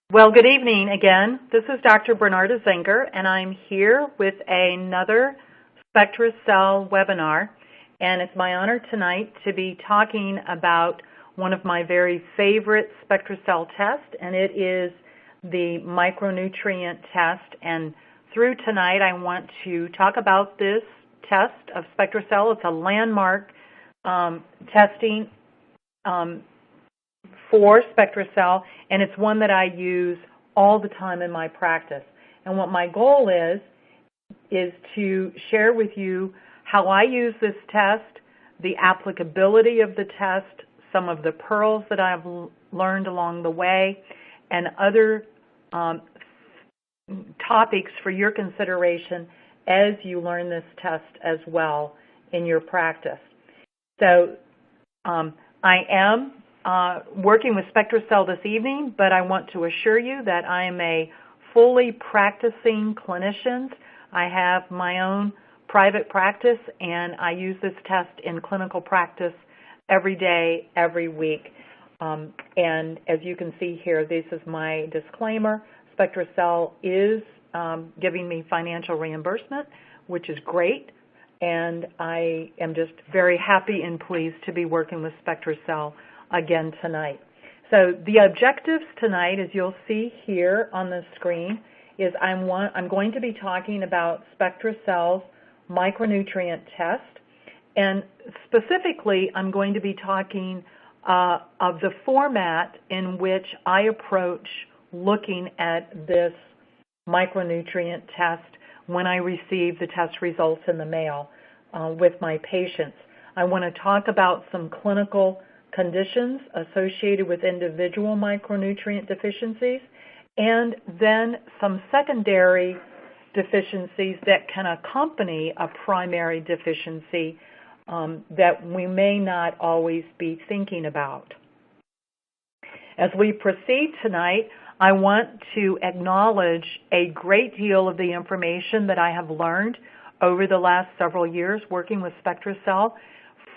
Well, good evening again. This is Dr. Bernarda Zenker, and I'm here with another Spectral Cell webinar. And it's my honor tonight to be talking about one of my very favorite Spectral Cell tests, and it is the Micronutrient Test. And through tonight, I want to talk about this test of Spectral Cell. It's a landmark testing for Spectral Cell, and it's one that I use all the time in my practice. And what my goal is to share with you how I use this test, the applicability of the test, some of the pearls that I've learned along the way, and other topics for your consideration as you learn this test as well in your practice. So I am working with Spectral Cell this evening, but I want to assure you that I am a fully practicing clinician. I have my own private practice, and I use this test in clinical practice every day, every week. And as you can see here, this is my disclaimer. Spectral Cell is giving me financial reimbursement, which is great, and I am just very happy and pleased to be working with Spectral Cell again tonight. So the objectives tonight, as you'll see here on the screen, is I'm going to be talking about Spectral Cell's micronutrient test, and specifically I'm going to be talking of the format in which I approach looking at this micronutrient test when I receive the test results in the mail with my patients. I want to talk about some clinical conditions associated with individual micronutrient deficiencies, and then some secondary deficiencies that can accompany a primary deficiency that we may not always be thinking about. As we proceed tonight, I want to acknowledge a great deal of the information that I have learned over the last several years working with Spectral Cell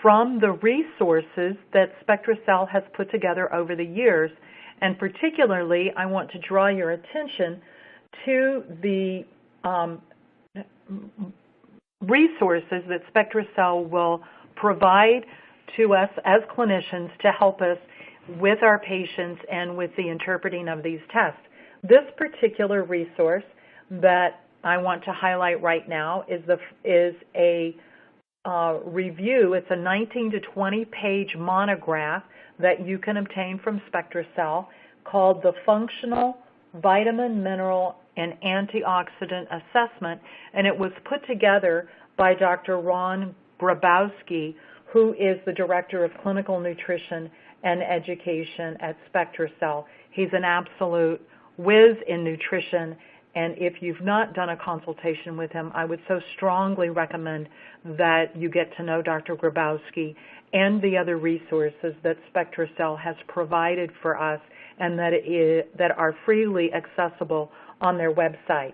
from the resources that Spectral Cell has put together over the years. And particularly, I want to draw your attention to the resources that Spectral Cell will provide to us as clinicians to help us with our patients and with the interpreting of these tests. This particular resource that I want to highlight right now is a review. It's a 19 to 20 page monograph that you can obtain from Spectral Cell called the Functional Vitamin, Mineral, and Antioxidant Assessment, and it was put together by Dr. Ron Grabowski, who is the Director of Clinical Nutrition and Education at Spectral Cell. He's an absolute whiz in nutrition, and if you've not done a consultation with him, I would so strongly recommend that you get to know Dr. Grabowski and the other resources that Spectral Cell has provided for us and that are freely accessible on their website.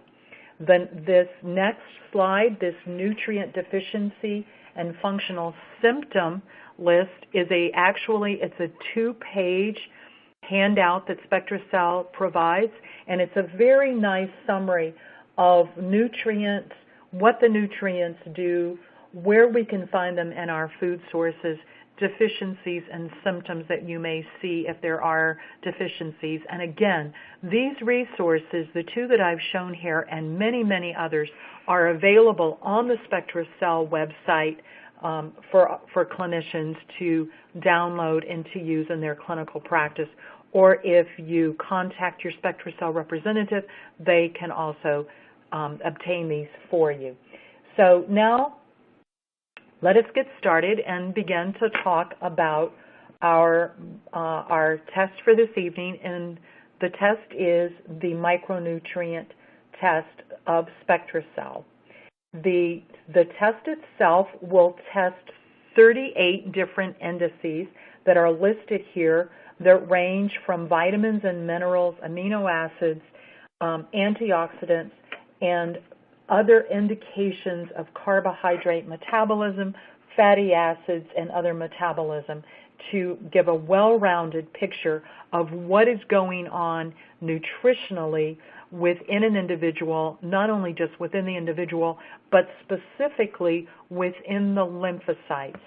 Then this next slide, this nutrient deficiency and functional symptom list is it's a 2-page handout that Spectral Cell provides, and it's a very nice summary of nutrients, what the nutrients do, where we can find them in our food sources, deficiencies and symptoms that you may see if there are deficiencies. And again, these resources, the two that I've shown here and many, many others, are available on the Spectral Cell website for clinicians to download and to use in their clinical practice. Or if you contact your Spectral Cell representative, they can also obtain these for you. So now let us get started and begin to talk about our test for this evening. And the test is the micronutrient test of Spectral Cell. The test itself will test 38 different indices that are listed here that range from vitamins and minerals, amino acids, antioxidants, and other indications of carbohydrate metabolism, fatty acids, and other metabolism. to give a well-rounded picture of what is going on nutritionally within an individual, not only just within the individual, but specifically within the lymphocytes.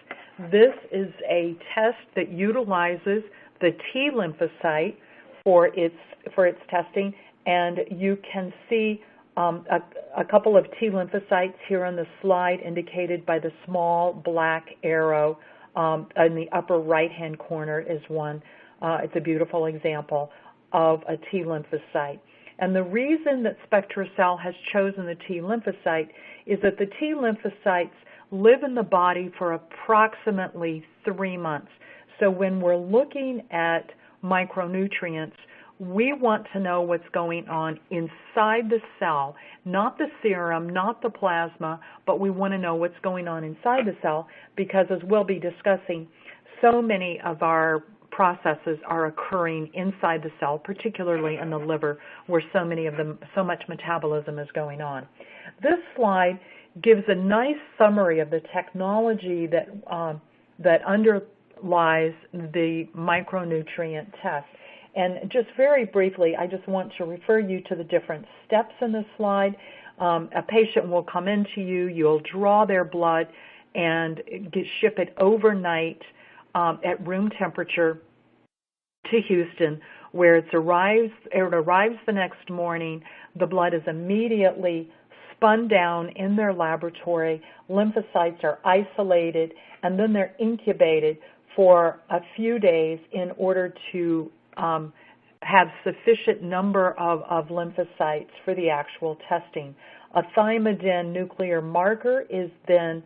This is a test that utilizes the t-lymphocyte for its testing, and you can see a couple of t-lymphocytes here on the slide indicated by the small black arrow in the upper right-hand corner is one. It's a beautiful example of a t-lymphocyte. And the reason that SpectraCell has chosen the t-lymphocyte is that the t-lymphocytes live in the body for approximately 3 months. So when we're looking at micronutrients, we want to know what's going on inside the cell, not the serum, not the plasma, but we want to know what's going on inside the cell because, as we'll be discussing, so many of our processes are occurring inside the cell, particularly in the liver, where so much metabolism is going on. This slide gives a nice summary of the technology that underlies the micronutrient test. And just very briefly, I just want to refer you to the different steps in this slide. A patient will come into you, you'll draw their blood and ship it overnight at room temperature to Houston, where it arrives the next morning. The blood is immediately spun down in their laboratory. Lymphocytes are isolated, and then they're incubated for a few days in order to have sufficient number of lymphocytes for the actual testing. A thymidine nuclear marker is then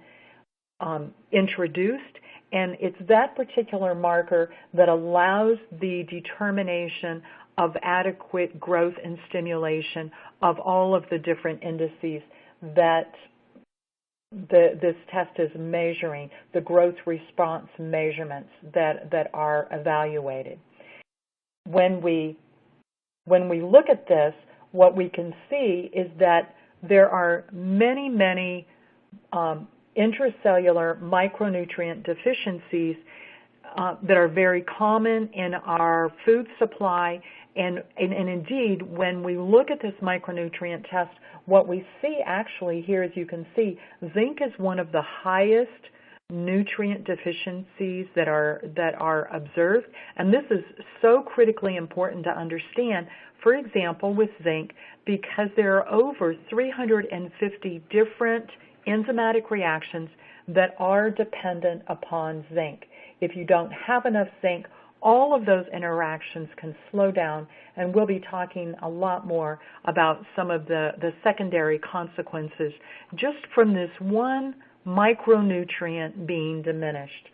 introduced, and it's that particular marker that allows the determination of adequate growth and stimulation of all of the different indices that this test is measuring, the growth response measurements that are evaluated. When we look at this, what we can see is that there are many intracellular micronutrient deficiencies that are very common in our food supply, and indeed, when we look at this micronutrient test, what we see actually here, as you can see, zinc is one of the highest nutrient deficiencies that are observed, and this is so critically important to understand, for example, with zinc, because there are over 350 different enzymatic reactions that are dependent upon zinc. If you don't have enough zinc, all of those interactions can slow down, and we'll be talking a lot more about some of the secondary consequences just from this one micronutrient being diminished.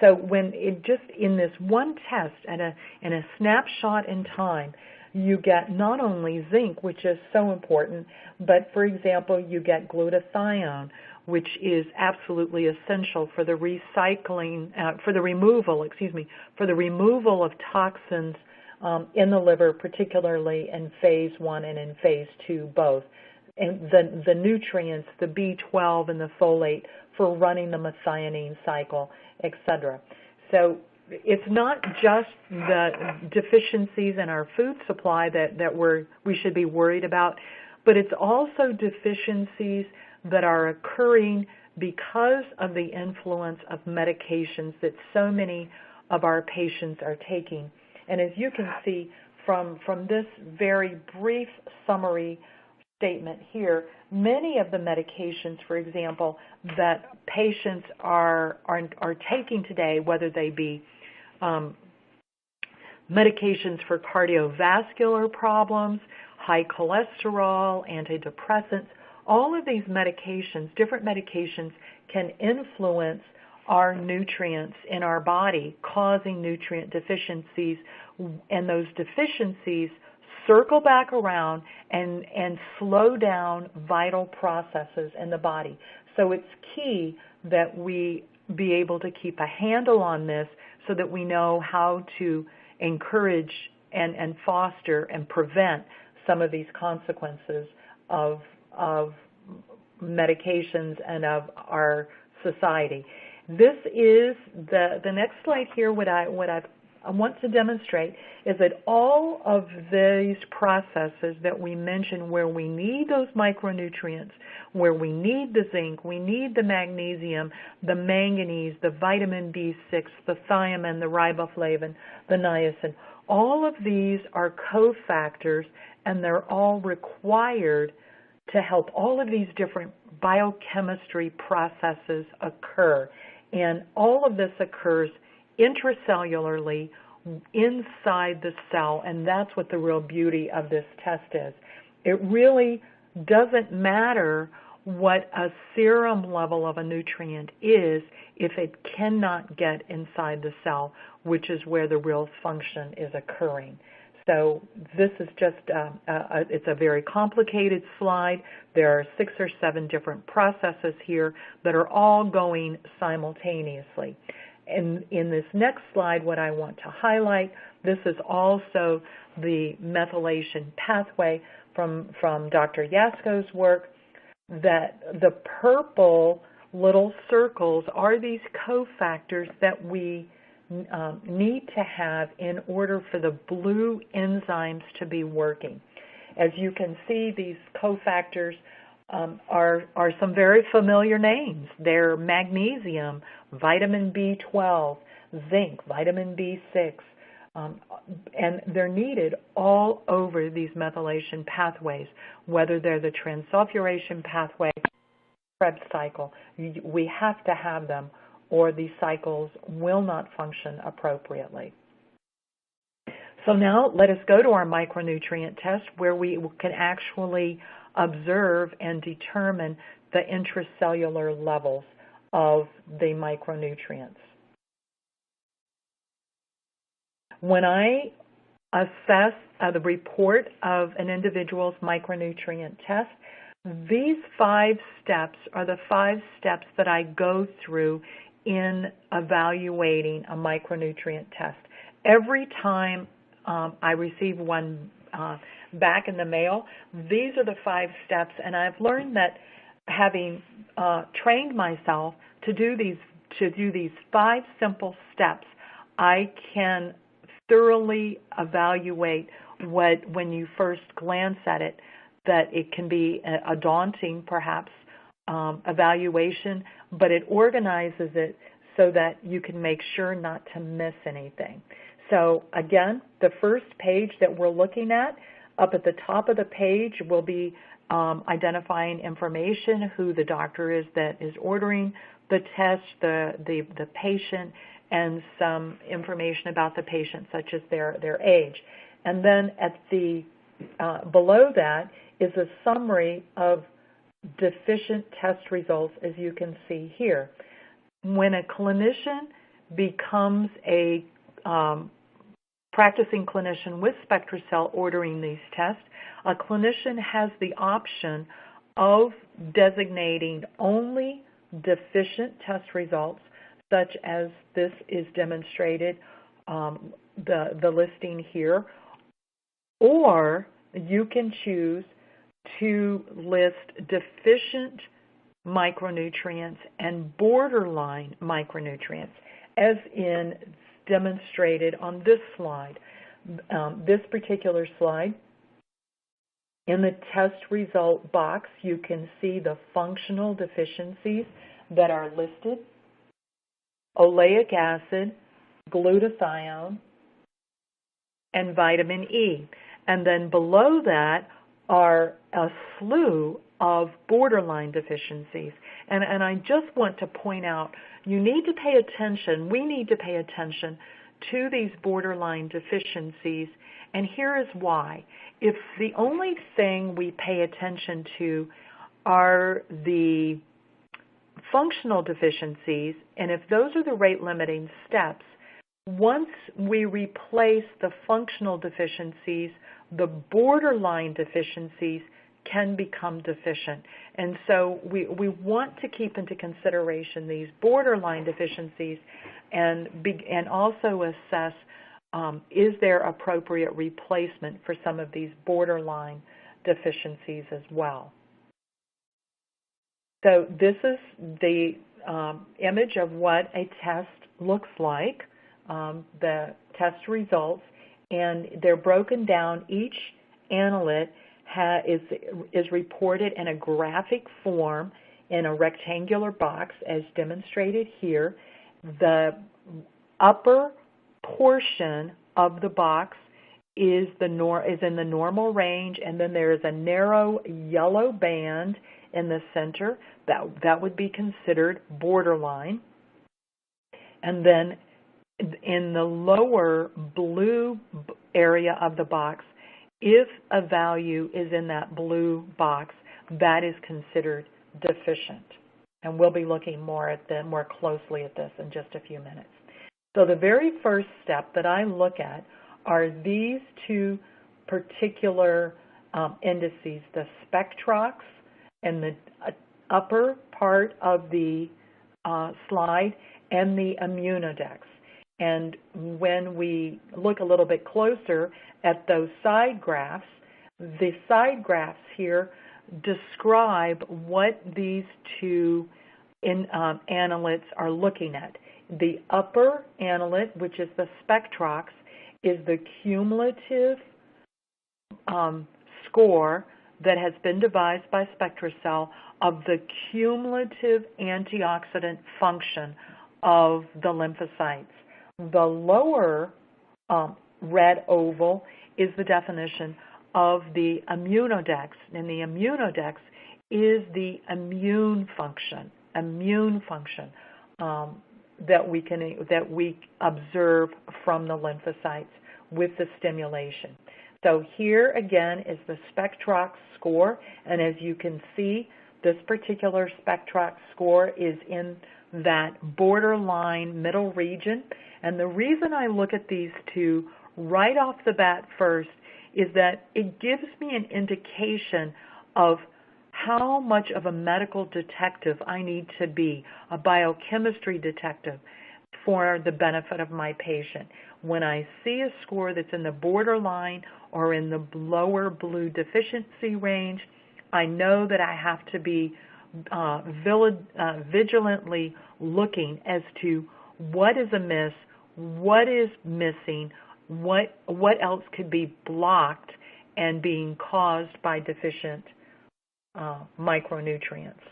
So when in this one test in a snapshot in time, you get not only zinc, which is so important, but for example, you get glutathione, which is absolutely essential for the for the removal of toxins in the liver, particularly in phase 1 and in phase 2 both. And the nutrients, the B12 and the folate for running the methionine cycle, etc. So it's not just the deficiencies in our food supply that we should be worried about, but it's also deficiencies that are occurring because of the influence of medications that so many of our patients are taking. And as you can see from this very brief summary statement here, many of the medications, for example, that patients are taking today, whether they be medications for cardiovascular problems, high cholesterol, antidepressants, all of these medications, different medications, can influence our nutrients in our body, causing nutrient deficiencies, and those deficiencies circle back around and slow down vital processes in the body. So it's key that we be able to keep a handle on this so that we know how to encourage and foster and prevent some of these consequences of medications and of our society. This is the next slide here. What I want to demonstrate is that all of these processes that we mentioned where we need those micronutrients, where we need the zinc, we need the magnesium, the manganese, the vitamin B6, the thiamine, the riboflavin, the niacin, all of these are cofactors, and they're all required to help all of these different biochemistry processes occur. And all of this occurs intracellularly inside the cell, and that's what the real beauty of this test is. It really doesn't matter what a serum level of a nutrient is if it cannot get inside the cell, which is where the real function is occurring. So this is just, it's a very complicated slide. There are 6 or 7 different processes here that are all going simultaneously. And in this next slide, what I want to highlight, this is also the methylation pathway from Dr. Yasko's work, that the purple little circles are these cofactors that we need to have in order for the blue enzymes to be working. As you can see, these cofactors are some very familiar names. They're magnesium, vitamin B12, zinc, vitamin B6, and they're needed all over these methylation pathways, whether they're the transsulfuration pathway, Krebs cycle. We have to have them, or these cycles will not function appropriately. So now let us go to our micronutrient test, where we can actually observe and determine the intracellular levels of the micronutrients. When I assess the report of an individual's micronutrient test, these 5 steps are the 5 steps that I go through in evaluating a micronutrient test. Every time I receive one back in the mail, these are the 5 steps, and I've learned that having trained myself to do these 5 simple steps, I can thoroughly evaluate when you first glance at it, that it can be a daunting, perhaps, evaluation, but it organizes it so that you can make sure not to miss anything. So again, the first page that we're looking at, up at the top of the page will be identifying information, who the doctor is that is ordering the test, the patient, and some information about the patient, such as their age. And then at the below that is a summary of deficient test results, as you can see here. When a clinician becomes a practicing clinician with SpectraCell ordering these tests, a clinician has the option of designating only deficient test results, such as this is demonstrated, the listing here, or you can choose to list deficient micronutrients and borderline micronutrients, as in demonstrated on this slide. This particular slide, in the test result box, you can see the functional deficiencies that are listed: oleic acid, glutathione, and vitamin E. And then below that are a slew of borderline deficiencies. And I just want to point out, you need to pay attention, we need to pay attention to these borderline deficiencies, and here is why. If the only thing we pay attention to are the functional deficiencies, and if those are the rate-limiting steps, once we replace the functional deficiencies, the borderline deficiencies can become deficient. And so we want to keep into consideration these borderline deficiencies and also assess, is there appropriate replacement for some of these borderline deficiencies as well. So this is the image of what a test looks like, the test results, and they're broken down. Each analyte is reported in a graphic form in a rectangular box as demonstrated here. The upper portion of the box is in the normal range, and then there is a narrow yellow band in the center that would be considered borderline. And then in the lower blue area of the box, if a value is in that blue box, that is considered deficient. And we'll be looking more closely at this in just a few minutes. So the very first step that I look at are these two particular indices, the Spectrox in the upper part of the slide and the Immunodex. And when we look a little bit closer at those side graphs, the side graphs here describe what these two analytes are looking at. The upper analyte, which is the Spectrox, is the cumulative score that has been devised by SpectraCell of the cumulative antioxidant function of the lymphocytes. The lower red oval is the definition of the Immunodex, and the Immunodex is the immune function that we observe from the lymphocytes with the stimulation. So here again is the Spectrox score, and as you can see, this particular Spectrox score is in that borderline middle region. And the reason I look at these two right off the bat first is that it gives me an indication of how much of a medical detective I need to be, a biochemistry detective, for the benefit of my patient. When I see a score that's in the borderline or in the lower blue deficiency range, I know that I have to be vigilantly looking as to what is amiss, what is missing, what else could be blocked and being caused by deficient micronutrients.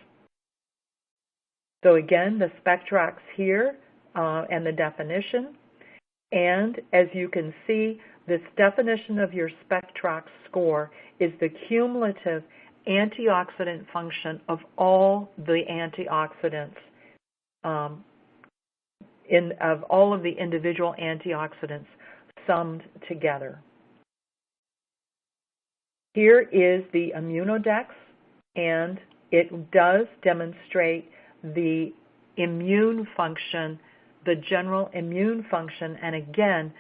So again, the Spectrox here and the definition. And as you can see, this definition of your Spectrox score is the cumulative antioxidant function of all the antioxidants, of all of the individual antioxidants summed together. Here is the Immunodex, and it does demonstrate the immune function, the general immune function. And again,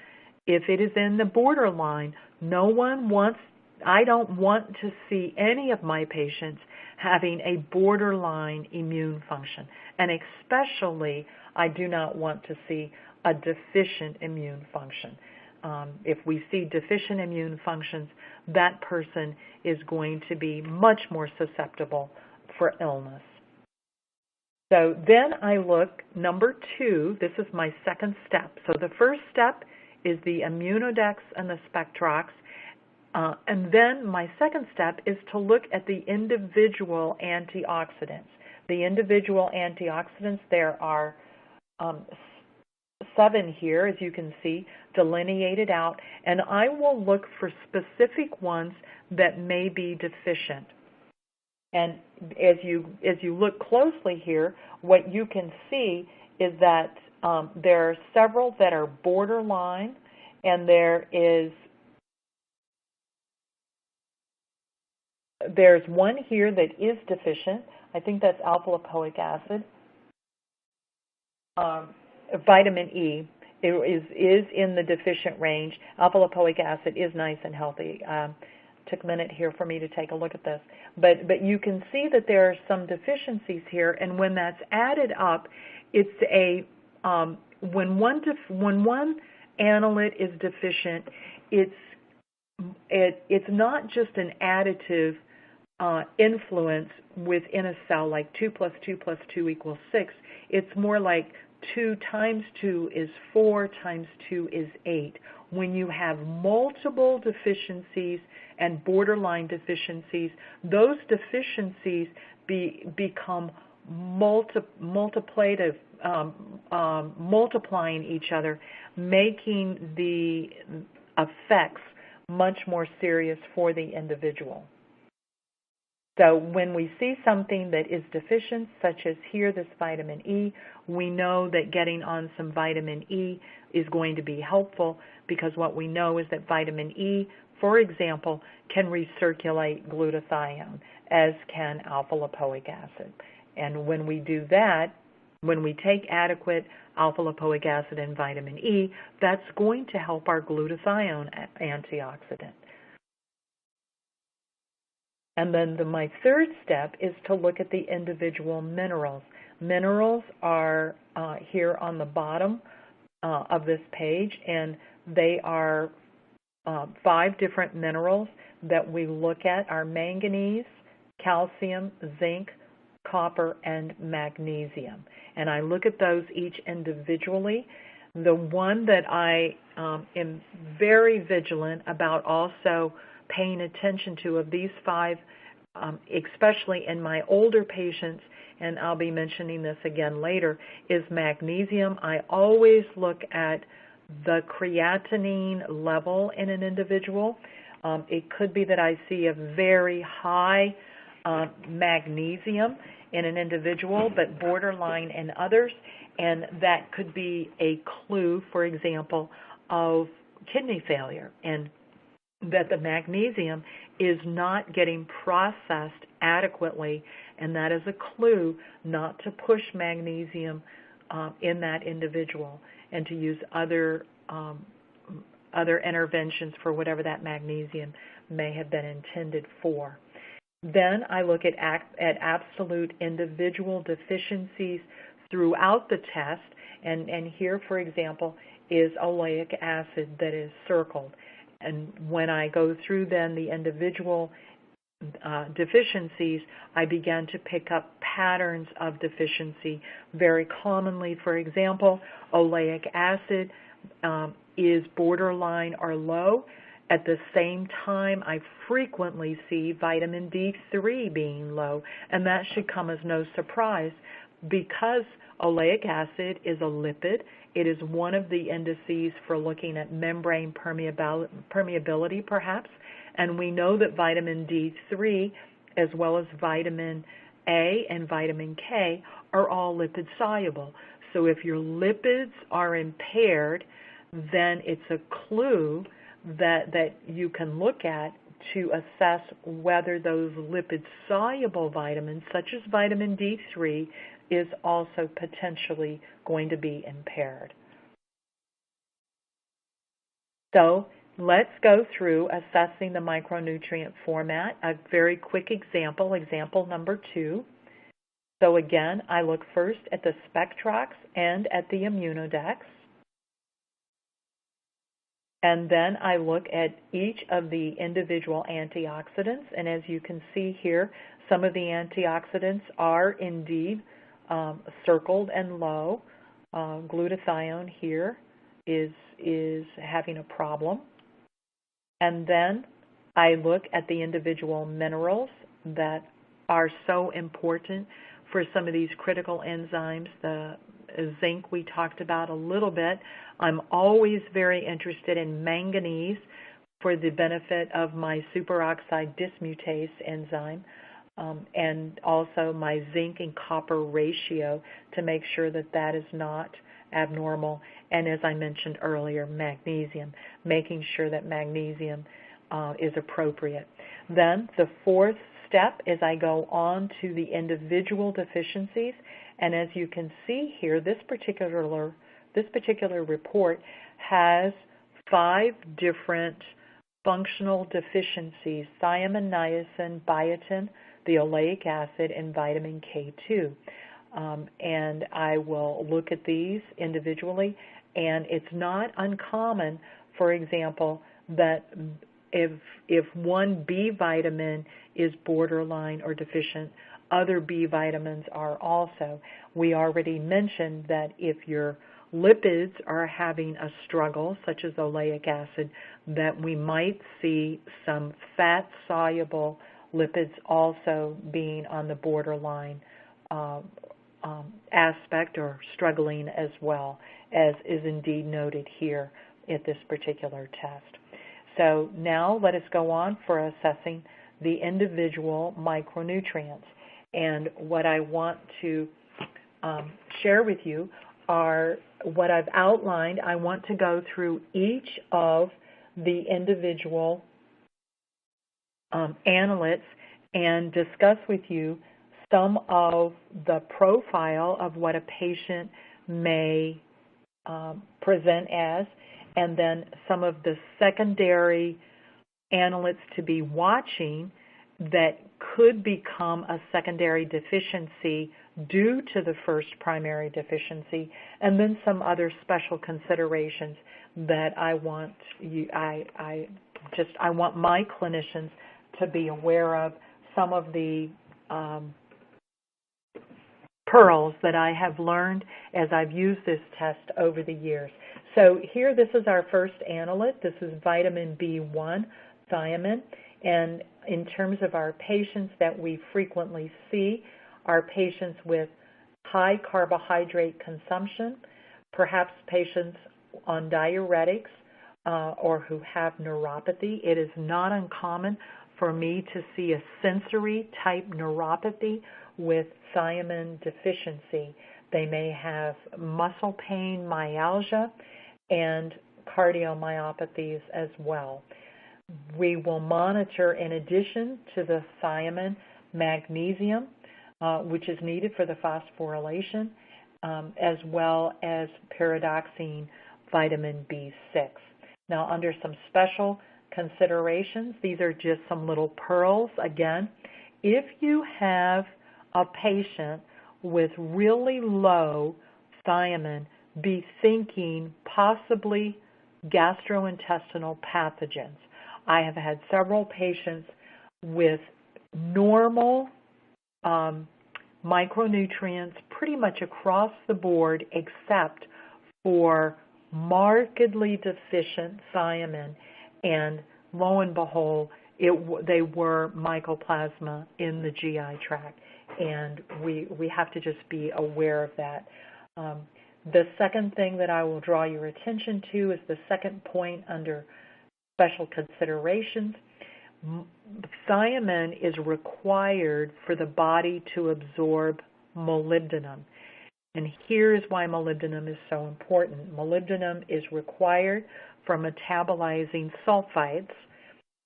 if it is in the borderline, I don't want to see any of my patients having a borderline immune function. And especially, I do not want to see a deficient immune function. If we see deficient immune functions, that person is going to be much more susceptible for illness. So then I look, number 2, this is my second step. So the first step is the Immunodex and the Spectrox. And then my second step is to look at the individual antioxidants. The individual antioxidants, there are 7 here, as you can see, delineated out, and I will look for specific ones that may be deficient. And as you look closely here, what you can see is that there are several that are borderline, and there's one here that is deficient. I think that's alpha-lipoic acid. Vitamin E is in the deficient range. Alpha-lipoic acid is nice and healthy. Took a minute here for me to take a look at this. But you can see that there are some deficiencies here, and when that's added up, it's when one analyte is deficient, it's not just an additive influence within a cell like 2 + 2 + 2 = 6. It's more like 2 times 2 is 4 times 2 is 8. When you have multiple deficiencies and borderline deficiencies, those deficiencies become multiplicative, multiplying each other, making the effects much more serious for the individual. So when we see something that is deficient, such as here, this vitamin E, we know that getting on some vitamin E is going to be helpful, because what we know is that vitamin E, for example, can recirculate glutathione, as can alpha-lipoic acid. And when we do that, when we take adequate alpha-lipoic acid and vitamin E, that's going to help our glutathione antioxidant. And then my third step is to look at the individual minerals. Minerals are here on the bottom of this page, and they are 5 different minerals that we look at are manganese, calcium, zinc, copper, and magnesium. And I look at those each individually. The one that I am very vigilant about also paying attention to of these 5, especially in my older patients, and I'll be mentioning this again later, is magnesium. I always look at the creatinine level in an individual. It could be that I see a very high magnesium in an individual, but borderline in others, and that could be a clue, for example, of kidney failure, and that the magnesium is not getting processed adequately, and that is a clue not to push magnesium in that individual, and to use other interventions for whatever that magnesium may have been intended for. Then I look at absolute individual deficiencies throughout the test, and here, for example, is oleic acid that is circled. And when I go through then the individual deficiencies, I began to pick up patterns of deficiency. Very commonly, for example, oleic acid is borderline or low. At the same time, I frequently see vitamin D3 being low, and that should come as no surprise, because oleic acid is a lipid. It is one of the indices for looking at membrane permeability, perhaps, and we know that vitamin D3, as well as vitamin A and vitamin K, are all lipid soluble. So if your lipids are impaired, then it's a clue that you can look at to assess whether those lipid-soluble vitamins, such as vitamin D3, is also potentially going to be impaired. So let's go through assessing the micronutrient format. A very quick example, example number 2. So again, I look first at the Spectrox and at the Immunodex. And then I look at each of the individual antioxidants. And as you can see here, some of the antioxidants are indeed circled and low. Glutathione here is having a problem. And then I look at the individual minerals that are so important for some of these critical enzymes. The zinc we talked about a little bit. I'm always very interested in manganese for the benefit of my superoxide dismutase enzyme, and also my zinc and copper ratio to make sure that that is not abnormal. And as I mentioned earlier, magnesium, making sure that magnesium is appropriate. Then the 4th step is I go on to the individual deficiencies, and as you can see here, this particular report has 5 different functional deficiencies: thiamine, niacin, biotin, the oleic acid, and vitamin K2. And I will look at these individually, and it's not uncommon, for example, that if one B vitamin is borderline or deficient, other B vitamins are also. We already mentioned that if your lipids are having a struggle, such as oleic acid, that we might see some fat-soluble lipids also being on the borderline aspect or struggling as well, as is indeed noted here at this particular test. So now let us go on for assessing the individual micronutrients. And what I want to share with you are what I've outlined. I want to go through each of the individual analytes and discuss with you some of the profile of what a patient may present as, and then some of the secondary analytes to be watching that could become a secondary deficiency due to the first primary deficiency, and then some other special considerations that I want my clinicians to be aware of, some of the pearls that I have learned as I've used this test over the years. So here, this is our first analyte. This is vitamin B1, thiamine. And in terms of our patients that we frequently see, are patients with high carbohydrate consumption, perhaps patients on diuretics or who have neuropathy. It is not uncommon for me to see a sensory type neuropathy with thiamine deficiency. They may have muscle pain, myalgia, and cardiomyopathies as well. We will monitor, in addition to the thiamine, magnesium, which is needed for the phosphorylation, as well as pyridoxine vitamin B6. Now, under some special considerations, these are just some little pearls. Again, if you have a patient with really low thiamine, be thinking possibly gastrointestinal pathogens. I have had several patients with normal micronutrients pretty much across the board except for markedly deficient thiamine, and lo and behold, they were mycoplasma in the GI tract, and we have to just be aware of that. The second thing that I will draw your attention to is the second point under special considerations. Thiamine is required for the body to absorb molybdenum. And here's why molybdenum is so important. Molybdenum is required for metabolizing sulfites,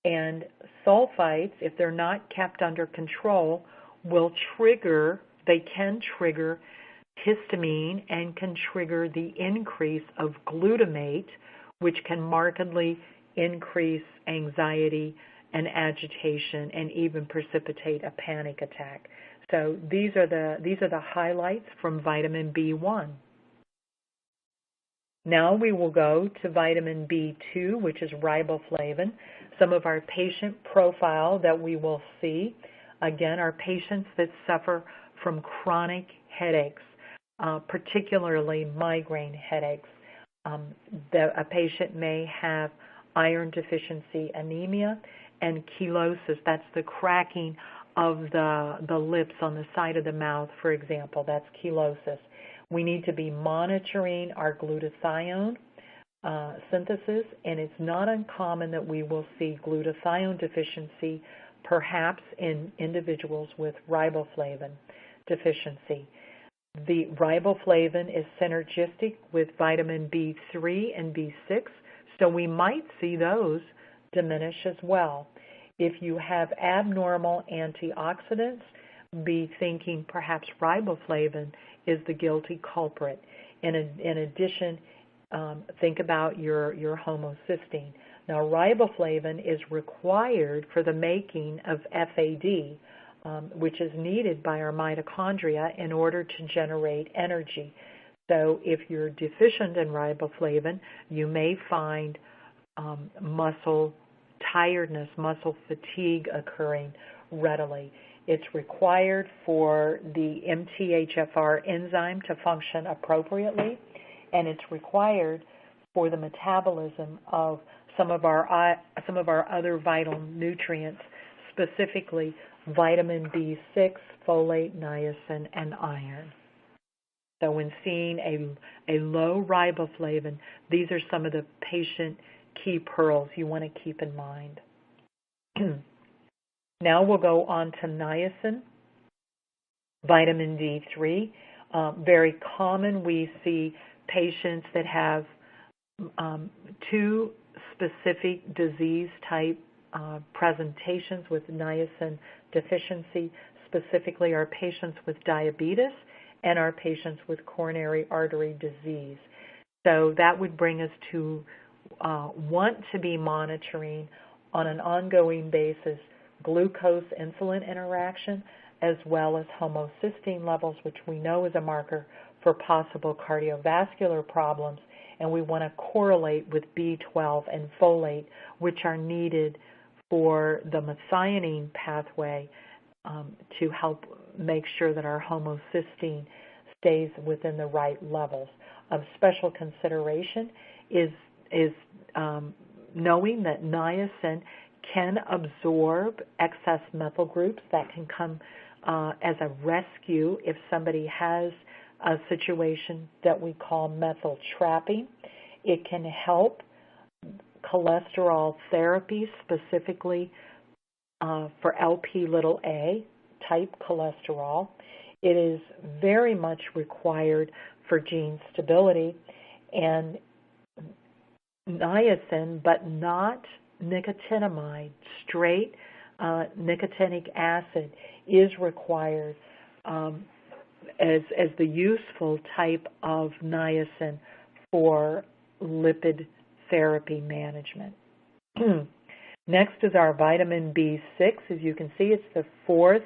and sulfites, if they're not kept under control, they can trigger histamine and can trigger the increase of glutamate, which can markedly increase anxiety and agitation and even precipitate a panic attack. So these are the highlights from vitamin B1. Now we will go to vitamin B2, which is riboflavin. Some of our patient profile that we will see, again, are patients that suffer from chronic headaches, particularly migraine headaches. A patient may have iron deficiency anemia and chelosis. That's the cracking of the lips on the side of the mouth, for example. That's chelosis. We need to be monitoring our glutathione synthesis, and it's not uncommon that we will see glutathione deficiency perhaps in individuals with riboflavin deficiency. The riboflavin is synergistic with vitamin B3 and B6, so we might see those diminish as well. If you have abnormal antioxidants, be thinking perhaps riboflavin is the guilty culprit. In addition, think about your homocysteine. Now, riboflavin is required for the making of FAD, which is needed by our mitochondria in order to generate energy. So if you're deficient in riboflavin, you may find muscle tiredness, muscle fatigue occurring readily. It's required for the MTHFR enzyme to function appropriately, and it's required for the metabolism of some of our other vital nutrients, specifically vitamin B6, folate, niacin, and iron. So when seeing a low riboflavin, these are some of the patient key pearls you want to keep in mind. Now we'll go on to niacin, vitamin D3. Very common, we see patients that have two specific disease type presentations with niacin deficiency, specifically our patients with diabetes and our patients with coronary artery disease. So that would bring us to want to be monitoring on an ongoing basis glucose-insulin interaction, as well as homocysteine levels, which we know is a marker for possible cardiovascular problems, and we want to correlate with B12 and folate, which are needed for the methionine pathway to help make sure that our homocysteine stays within the right levels. Of special consideration is knowing that niacin can absorb excess methyl groups that can come as a rescue if somebody has a situation that we call methyl trapping. It can help cholesterol therapy, specifically for Lp(a) type cholesterol. It is very much required for gene stability, and niacin, but not nicotinamide, straight nicotinic acid is required as the useful type of niacin for lipid therapy management. Next is our vitamin B6. As you can see, it's the fourth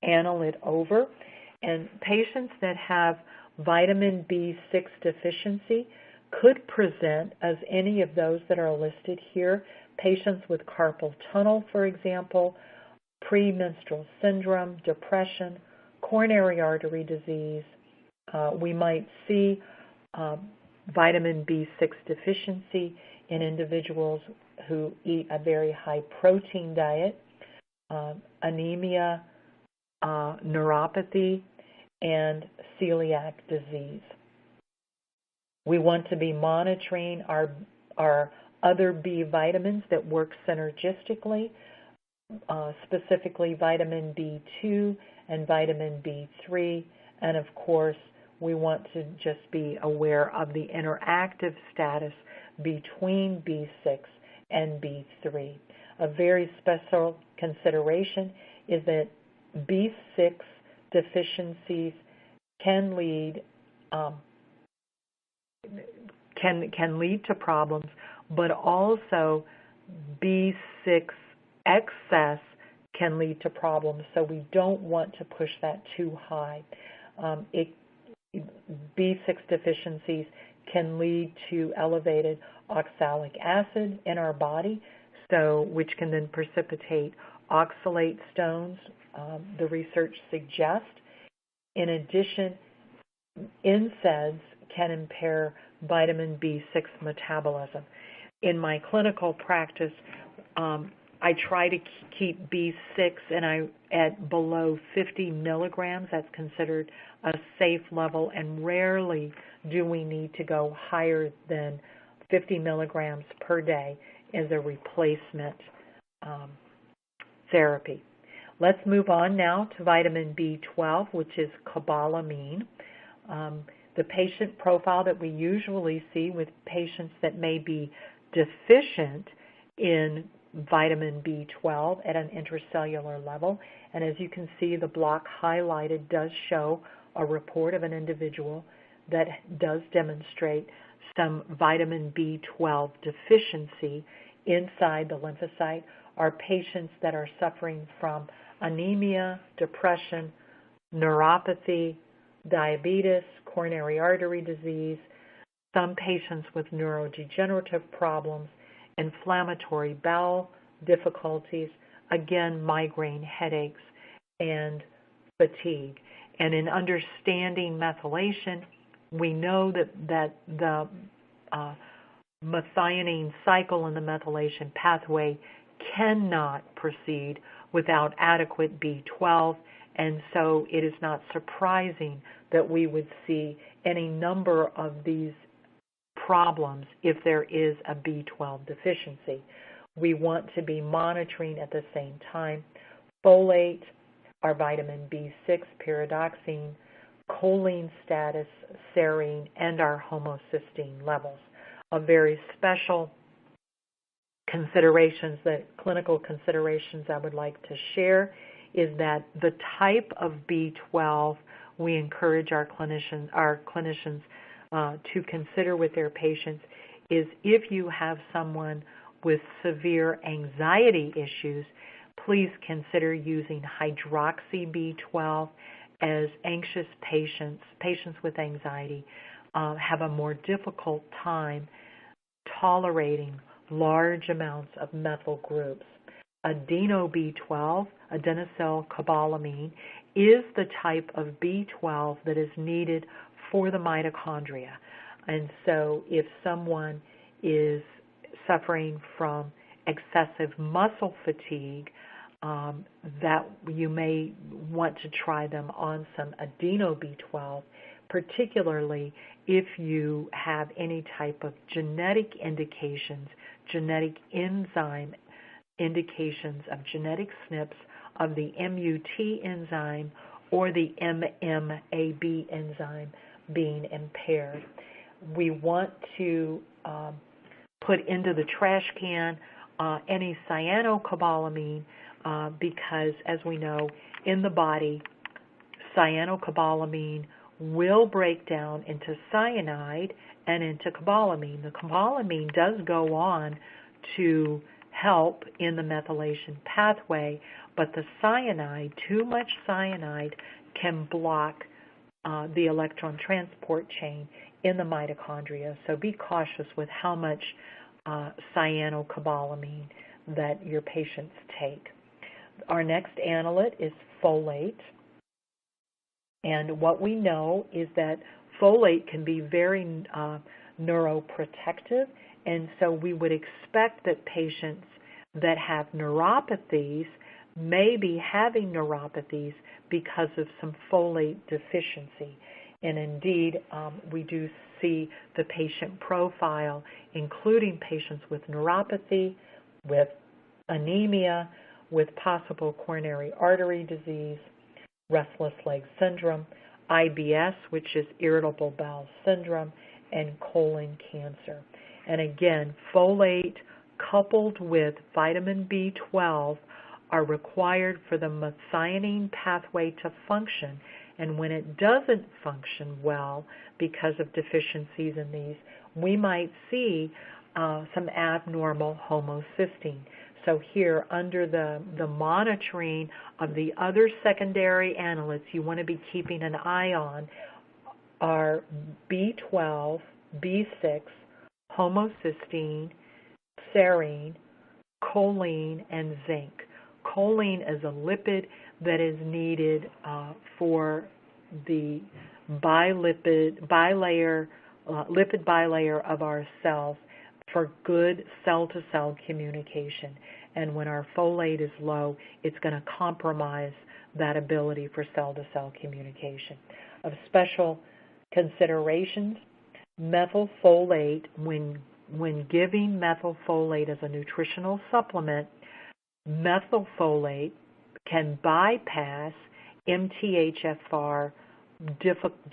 annelid over. And patients that have vitamin B6 deficiency could present as any of those that are listed here. Patients with carpal tunnel, for example, premenstrual syndrome, depression, coronary artery disease. We might see vitamin B6 deficiency in individuals who eat a very high protein diet, anemia, neuropathy, and celiac disease. We want to be monitoring our other B vitamins that work synergistically, specifically vitamin B2 and vitamin B3, and of course we want to just be aware of the interactive status between B6 and B3. A very special consideration is that B6 deficiencies can lead to problems, but also B6 excess can lead to problems, so we don't want to push that too high. B6 deficiencies can lead to elevated oxalic acid in our body, which can then precipitate oxalate stones, the research suggests. In addition, NSAIDs can impair vitamin B6 metabolism. In my clinical practice, I try to keep B6 at below 50 milligrams. That's considered a safe level, and rarely do we need to go higher than 50 milligrams per day as a replacement therapy. Let's move on now to vitamin B12, which is cobalamin. The patient profile that we usually see with patients that may be deficient in vitamin B12 at an intracellular level. And as you can see, the block highlighted does show a report of an individual that does demonstrate some vitamin B12 deficiency inside the lymphocyte. Are patients that are suffering from anemia, depression, neuropathy, diabetes, coronary artery disease, some patients with neurodegenerative problems, inflammatory bowel difficulties, again, migraine headaches. and fatigue. And in understanding methylation, we know that the methionine cycle in the methylation pathway cannot proceed without adequate B12, and so it is not surprising that we would see any number of these problems if there is a B12 deficiency. We want to be monitoring at the same time folate, our vitamin B6, pyridoxine, choline status, serine, and our homocysteine levels. A very special considerations, clinical considerations I would like to share is that the type of B12 we encourage our clinicians to consider with their patients is if you have someone with severe anxiety issues, please consider using hydroxy B12, as anxious patients with anxiety have a more difficult time tolerating large amounts of methyl groups. Adeno B12, adenylcobalamin, is the type of B12 that is needed for the mitochondria. And so if someone is suffering from excessive muscle fatigue, that you may want to try them on some adeno B12, particularly if you have any type of genetic indications, genetic enzyme indications of genetic SNPs of the MUT enzyme or the MMAB enzyme being impaired. We want to put into the trash can any cyanocobalamin because, as we know, in the body, cyanocobalamin will break down into cyanide and into cobalamin. The cobalamin does go on to help in the methylation pathway, but the cyanide, too much cyanide, can block the electron transport chain in the mitochondria. So be cautious with how much cyanocobalamin that your patients take. Our next analyte is folate. And what we know is that folate can be very neuroprotective, and so we would expect that patients that have neuropathies may be having neuropathies because of some folate deficiency. And indeed, we do see the patient profile, including patients with neuropathy, with anemia, with possible coronary artery disease, restless leg syndrome, IBS, which is irritable bowel syndrome, and colon cancer. And again, folate coupled with vitamin B12 are required for the methionine pathway to function. And when it doesn't function well because of deficiencies in these, we might see some abnormal homocysteine. So here, under the monitoring of the other secondary analytes you want to be keeping an eye on are B12, B6, homocysteine, serine, choline, and zinc. Choline is a lipid that is needed for the lipid bilayer of our cells for good cell-to-cell communication. And when our folate is low, it's going to compromise that ability for cell-to-cell communication. Of special considerations, methylfolate, when giving methylfolate as a nutritional supplement, methylfolate can bypass MTHFR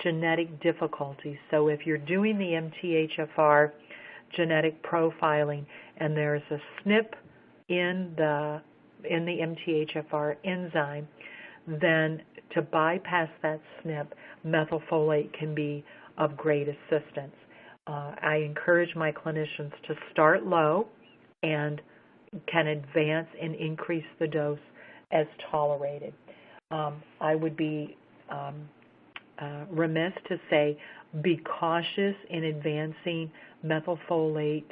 genetic difficulties. So if you're doing the MTHFR genetic profiling and there's a SNP in the MTHFR enzyme, then to bypass that SNP, methylfolate can be of great assistance. I encourage my clinicians to start low and can advance and increase the dose as tolerated. I would be remiss to say be cautious in advancing methylfolate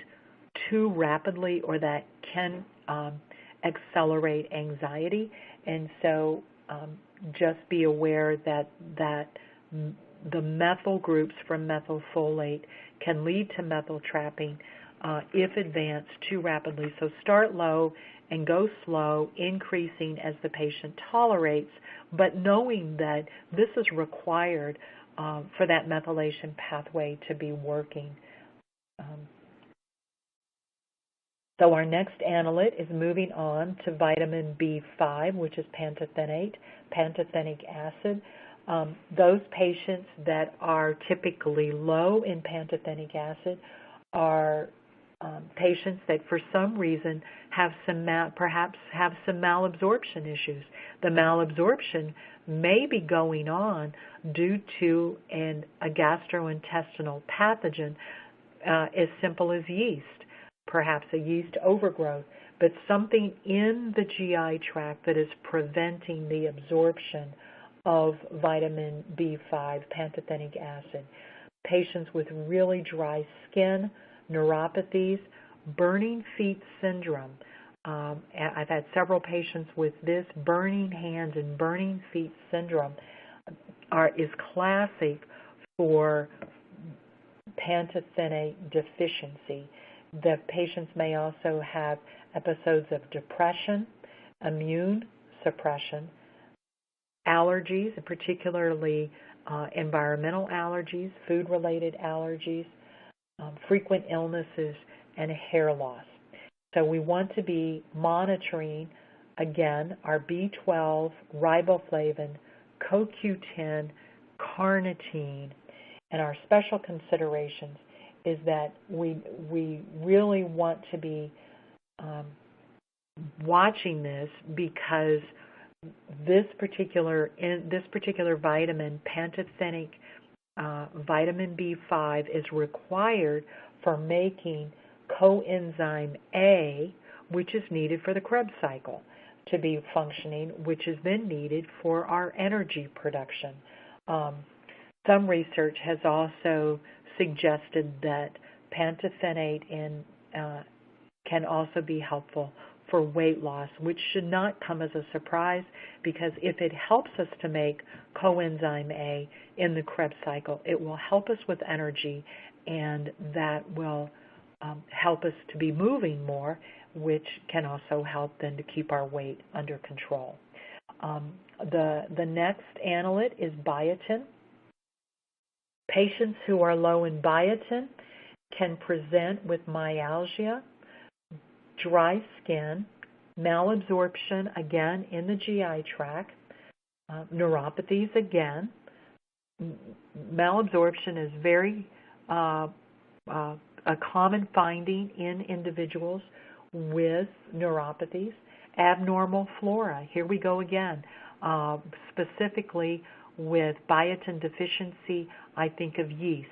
too rapidly, or that can accelerate anxiety. And so just be aware that the methyl groups from methylfolate can lead to methyl trapping if advanced too rapidly. So start low and go slow, increasing as the patient tolerates, but knowing that this is required for that methylation pathway to be working. So our next analyte is moving on to vitamin B5, which is pantothenic acid. Those patients that are typically low in pantothenic acid are patients that for some reason have perhaps have some malabsorption issues. The malabsorption may be going on due to a gastrointestinal pathogen as simple as yeast, perhaps a yeast overgrowth, but something in the GI tract that is preventing the absorption of vitamin B5, pantothenic acid. Patients with really dry skin, neuropathies, burning feet syndrome. I've had several patients with this. Burning hands and burning feet syndrome is classic for pantothenic deficiency. The patients may also have episodes of depression, immune suppression, allergies, particularly environmental allergies, food-related allergies, frequent illnesses, and hair loss. So we want to be monitoring, again, our B12, riboflavin, CoQ10, carnitine, and our special considerations is that we really want to be watching this because this particular vitamin, pantothenic vitamin B5, is required for making coenzyme A, which is needed for the Krebs cycle to be functioning, which is then needed for our energy production. Some research has also suggested that pantothenate can also be helpful for weight loss, which should not come as a surprise, because if it helps us to make coenzyme A in the Krebs cycle, it will help us with energy, and that will help us to be moving more, which can also help then to keep our weight under control. The next analyte is biotin. Patients who are low in biotin can present with myalgia, dry skin, malabsorption again in the GI tract, neuropathies again. Malabsorption is very a common finding in individuals with neuropathies. Abnormal flora, here we go again. Specifically with biotin deficiency, I think of yeast,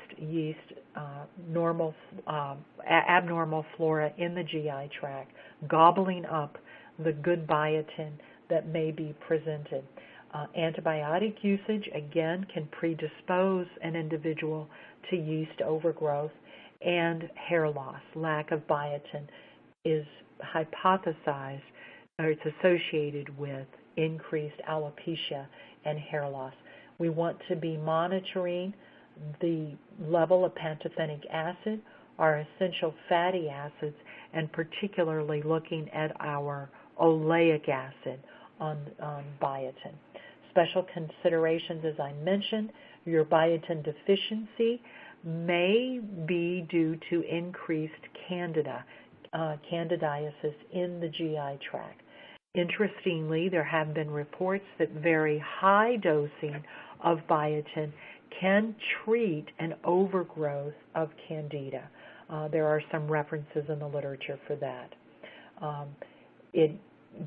abnormal flora in the GI tract, gobbling up the good biotin that may be presented. Antibiotic usage, again, can predispose an individual to yeast overgrowth, and hair loss. Lack of biotin is hypothesized, or it's associated with increased alopecia and hair loss. We want to be monitoring the level of pantothenic acid, our essential fatty acids, and particularly looking at our oleic acid on biotin. Special considerations, as I mentioned, your biotin deficiency may be due to increased candidiasis in the GI tract. Interestingly, there have been reports that very high dosing of biotin can treat an overgrowth of candida. There are some references in the literature for that.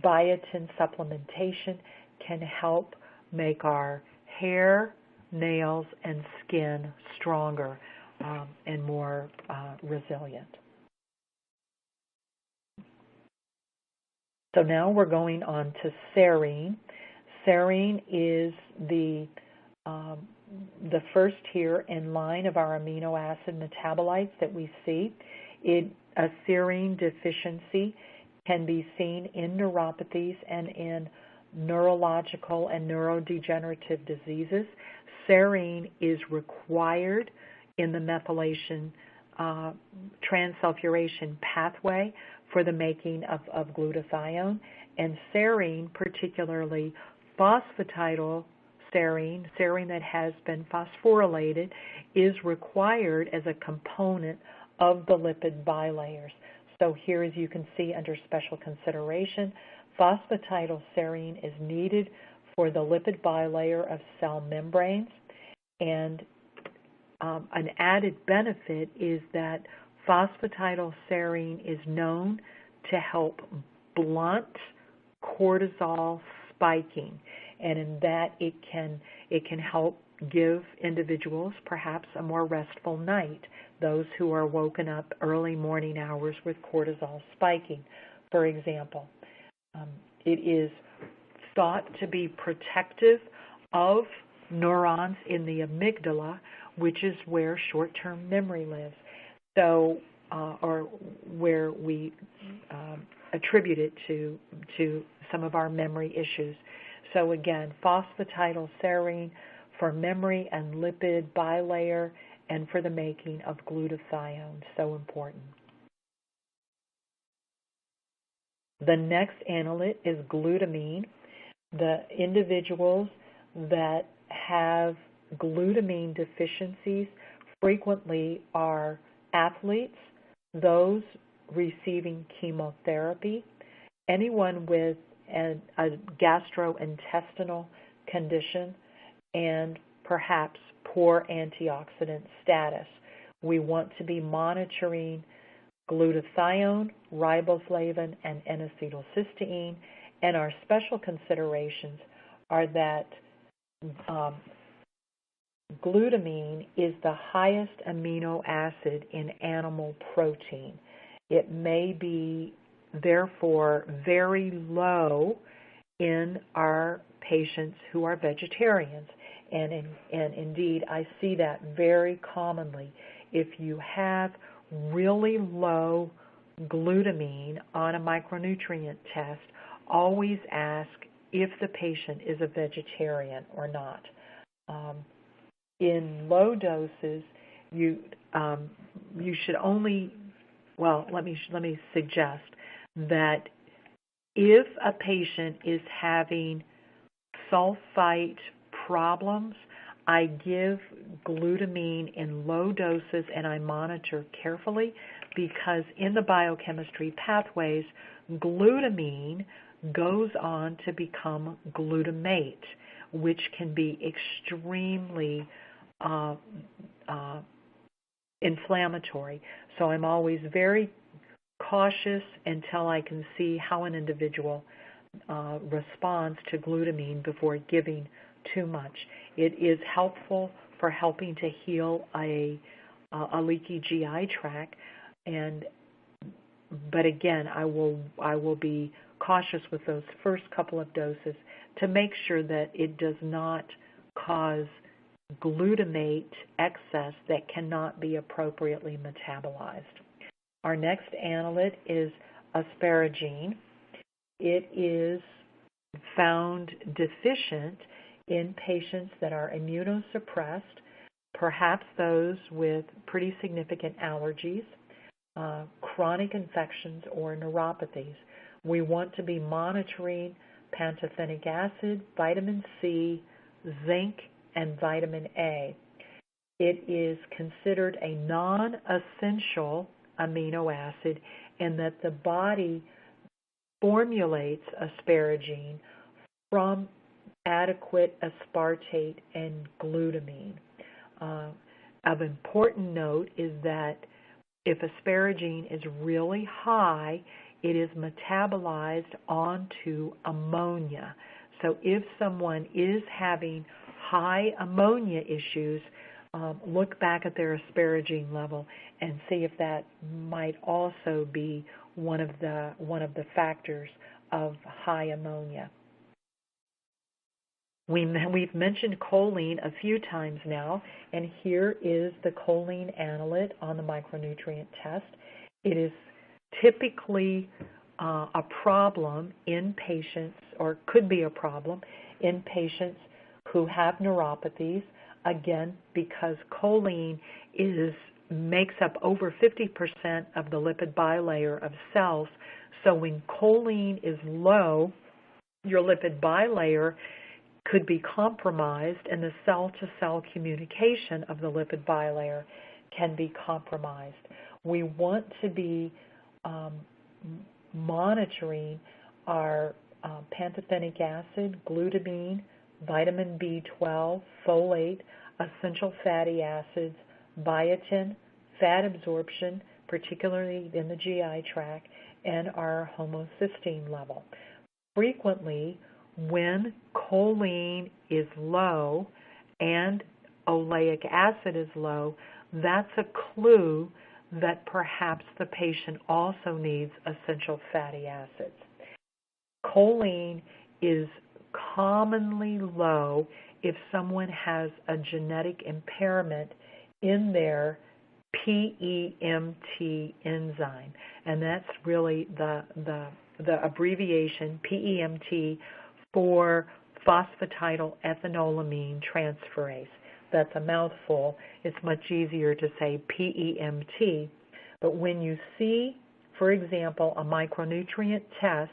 Biotin supplementation can help make our hair, nails, and skin stronger and more resilient. So now we're going on to serine. Serine is the first here in line of our amino acid metabolites that we see. A serine deficiency can be seen in neuropathies and in neurological and neurodegenerative diseases. Serine is required in the methylation transsulfuration pathway for the making of glutathione, and serine, particularly phosphatidylserine, serine that has been phosphorylated, is required as a component of the lipid bilayers. So here, as you can see under special consideration, phosphatidylserine is needed for the lipid bilayer of cell membranes, and an added benefit is that phosphatidylserine is known to help blunt cortisol spiking, and in that it can help give individuals perhaps a more restful night, those who are woken up early morning hours with cortisol spiking, for example. It is thought to be protective of neurons in the amygdala, which is where short-term memory lives, so or where we attribute it to some of our memory issues. So again, phosphatidylserine for memory and lipid bilayer and for the making of glutathione, so important. The next analyte is glutamine. The individuals that have glutamine deficiencies frequently are athletes, those receiving chemotherapy, anyone with a gastrointestinal condition, and perhaps poor antioxidant status. We want to be monitoring glutathione, riboflavin, and N-acetylcysteine, and our special considerations are that glutamine is the highest amino acid in animal protein. It may be, therefore, very low in our patients who are vegetarians. And indeed, I see that very commonly. If you have really low glutamine on a micronutrient test, always ask if the patient is a vegetarian or not. In low doses, you should only, well, let me suggest that if a patient is having sulfite problems, I give glutamine in low doses and I monitor carefully, because in the biochemistry pathways, glutamine goes on to become glutamate, which can be extremely inflammatory. So I'm always very cautious until I can see how an individual responds to glutamine before giving too much. It is helpful for helping to heal a leaky GI tract, but again, I will be cautious with those first couple of doses to make sure that it does not cause glutamate excess that cannot be appropriately metabolized. Our next analyte is asparagine. It is found deficient in patients that are immunosuppressed, perhaps those with pretty significant allergies, chronic infections, or neuropathies. We want to be monitoring pantothenic acid, vitamin C, zinc, and vitamin A. It is considered a non-essential amino acid in that the body formulates asparagine from adequate aspartate and glutamine. Of important note is that if asparagine is really high, it is metabolized onto ammonia. So if someone is having high ammonia issues, look back at their asparagine level and see if that might also be one of the factors of high ammonia. We've mentioned choline a few times now, and here is the choline analyte on the micronutrient test. It is typically a problem in patients, or could be a problem in patients who have neuropathies, again, because choline makes up over 50% of the lipid bilayer of cells. So when choline is low, your lipid bilayer could be compromised, and the cell-to-cell communication of the lipid bilayer can be compromised. We want to be monitoring our pantothenic acid, glutamine, vitamin B12, folate, essential fatty acids, biotin, fat absorption, particularly in the GI tract, and our homocysteine level. Frequently, when choline is low and oleic acid is low, that's a clue that perhaps the patient also needs essential fatty acids. Choline is commonly low if someone has a genetic impairment in their PEMT enzyme, and that's really the abbreviation PEMT for phosphatidylethanolamine transferase. That's a mouthful. It's much easier to say PEMT. But when you see, for example, a micronutrient test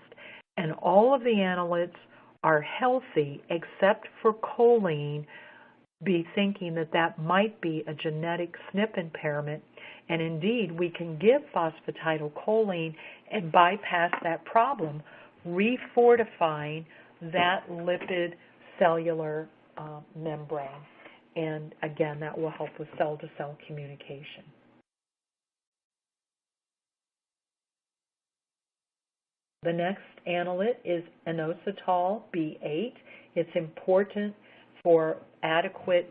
and all of the analytes are healthy except for choline, be thinking that that might be a genetic SNP impairment, and indeed we can give phosphatidylcholine and bypass that problem, refortifying that lipid cellular membrane. And again, that will help with cell-to-cell communication. The next analyte is inositol B8. It's important for adequate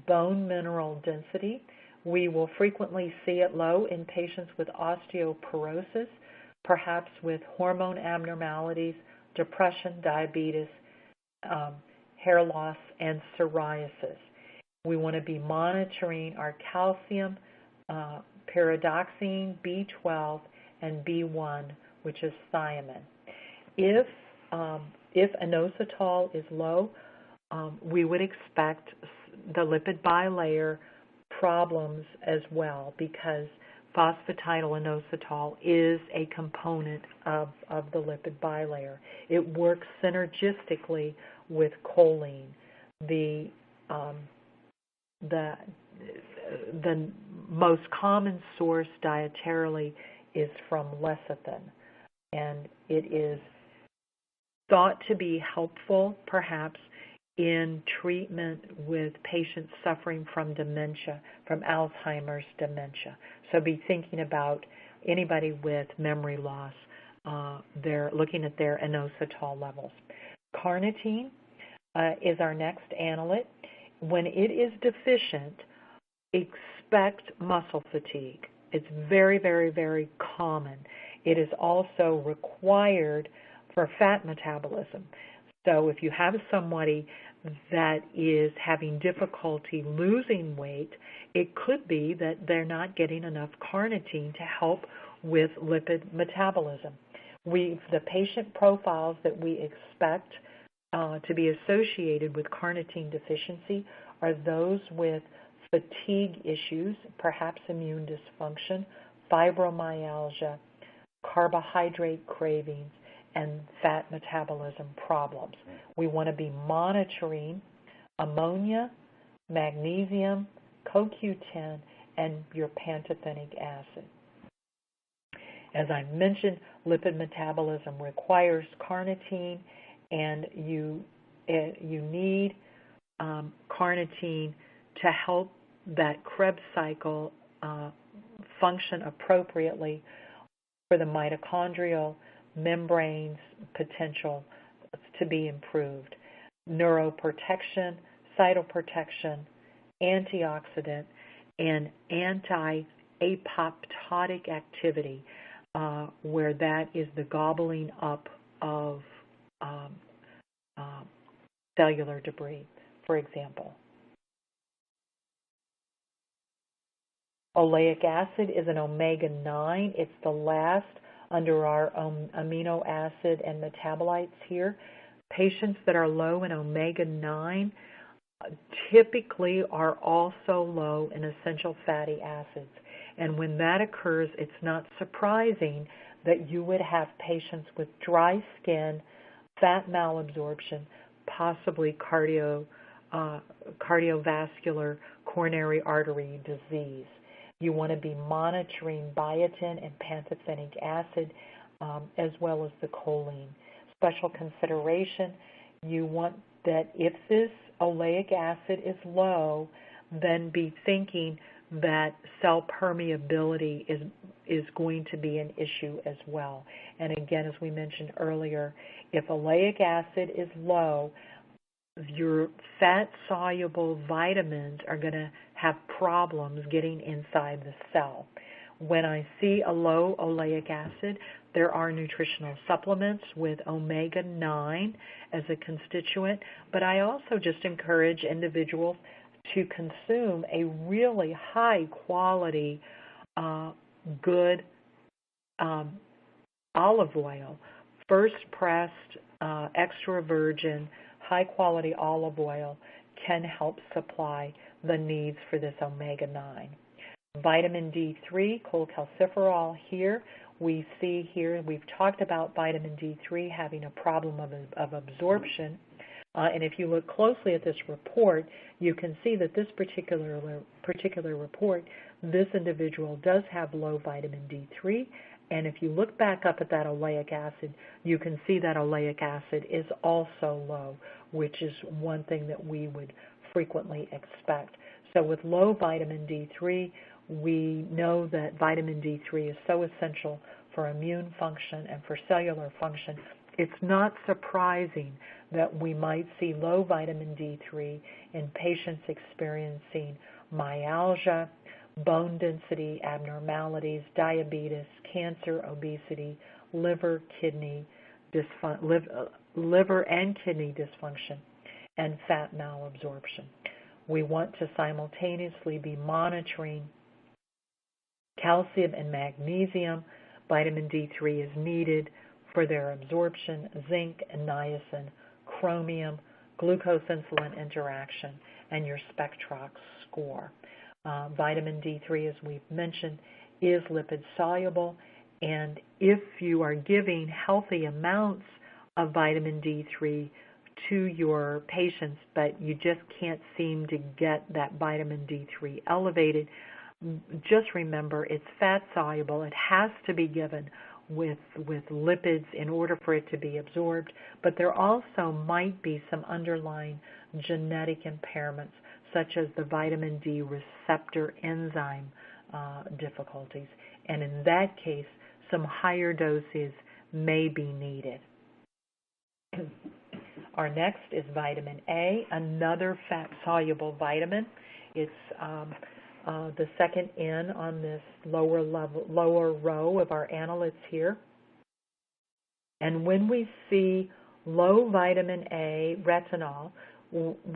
bone mineral density. We will frequently see it low in patients with osteoporosis, perhaps with hormone abnormalities, depression, diabetes, hair loss, and psoriasis. We want to be monitoring our calcium, pyridoxine, B12, and B1, which is thiamine. If inositol is low, we would expect the lipid bilayer problems as well, because phosphatidylinositol is a component of the lipid bilayer. It works synergistically with choline. The most common source dietarily is from lecithin, and it is thought to be helpful perhaps in treatment with patients suffering from dementia, from Alzheimer's dementia. So be thinking about anybody with memory loss. They're looking at their inositol levels. Carnitine is our next analyte. When it is deficient, expect muscle fatigue. It's very, very, very common. It is also required for fat metabolism. So if you have somebody that is having difficulty losing weight, it could be that they're not getting enough carnitine to help with lipid metabolism. The patient profiles that we expect to be associated with carnitine deficiency are those with fatigue issues, perhaps immune dysfunction, fibromyalgia, carbohydrate cravings, and fat metabolism problems. We want to be monitoring ammonia, magnesium, CoQ10, and your pantothenic acid. As I mentioned, lipid metabolism requires carnitine, and you need carnitine to help that Krebs cycle function appropriately for the mitochondrial membranes potential to be improved. Neuroprotection, cytoprotection, antioxidant, and anti-apoptotic activity, where that is the gobbling up of cellular debris, for example. Oleic acid is an omega-9. It's the last under our amino acid and metabolites here. Patients that are low in omega-9 typically are also low in essential fatty acids. And when that occurs, it's not surprising that you would have patients with dry skin, fat malabsorption, possibly cardiovascular coronary artery disease. You want to be monitoring biotin and pantothenic acid as well as the choline. Special consideration, you want that if this oleic acid is low, then be thinking that cell permeability is going to be an issue as well. And again, as we mentioned earlier, if oleic acid is low, your fat-soluble vitamins are going to have problems getting inside the cell. When I see a low oleic acid, there are nutritional supplements with omega-9 as a constituent, but I also just encourage individuals to consume a really high-quality, good olive oil, first-pressed, extra virgin, high-quality olive oil can help supply the needs for this omega-9. Vitamin D3, cholecalciferol here, we see here, we've talked about vitamin D3 having a problem of absorption. And if you look closely at this report, you can see that this particular report, this individual does have low vitamin D3. And if you look back up at that oleic acid, you can see that oleic acid is also low, which is one thing that we would frequently expect. So with low vitamin D3, we know that vitamin D3 is so essential for immune function and for cellular function. It's not surprising that we might see low vitamin D3 in patients experiencing myalgia, bone density abnormalities, diabetes, cancer, obesity, liver and kidney dysfunction, and fat malabsorption. We want to simultaneously be monitoring calcium and magnesium. Vitamin D3 is needed for their absorption, zinc and niacin, chromium, glucose-insulin interaction, and your Spectral Score. Vitamin D3, as we've mentioned, is lipid soluble, and if you are giving healthy amounts of vitamin D3 to your patients, but you just can't seem to get that vitamin D3 elevated, just remember it's fat soluble. It has to be given with lipids in order for it to be absorbed, but there also might be some underlying genetic impairments, such as the vitamin D receptor enzyme difficulties. And in that case, some higher doses may be needed. Our next is vitamin A, another fat-soluble vitamin. It's the second in on this lower row of our analytes here. And when we see low vitamin A, retinol,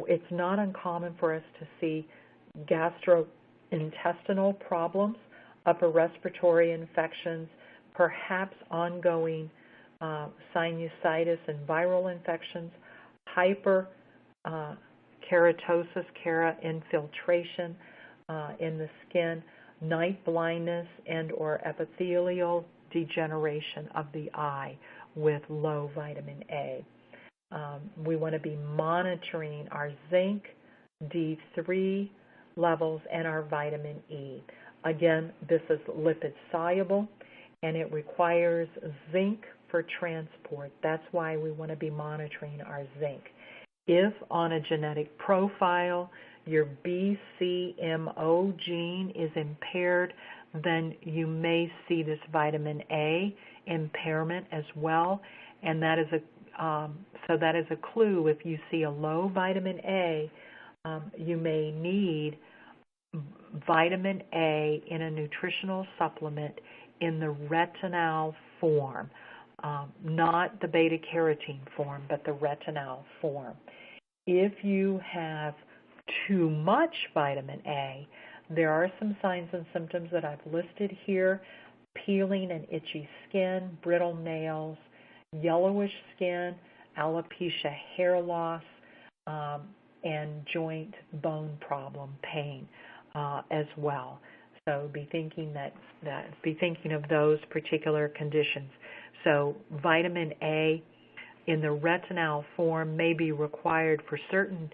it's not uncommon for us to see gastrointestinal problems, upper respiratory infections, perhaps ongoing sinusitis and viral infections, hyperkeratosis, cara infiltration in the skin, night blindness and or epithelial degeneration of the eye with low vitamin A. We want to be monitoring our zinc, D3 levels, and our vitamin E. Again, this is lipid soluble, and it requires zinc for transport. That's why we want to be monitoring our zinc. If on a genetic profile your BCMO gene is impaired, then you may see this vitamin A impairment as well, and that is a clue. If you see a low vitamin A, you may need vitamin A in a nutritional supplement in the retinal form, not the beta-carotene form, but the retinal form. If you have too much vitamin A, there are some signs and symptoms that I've listed here. peeling and itchy skin, brittle nails, yellowish skin, alopecia, hair loss, and joint bone problem, pain as well. So be thinking of those particular conditions. So vitamin A in the retinal form may be required for certain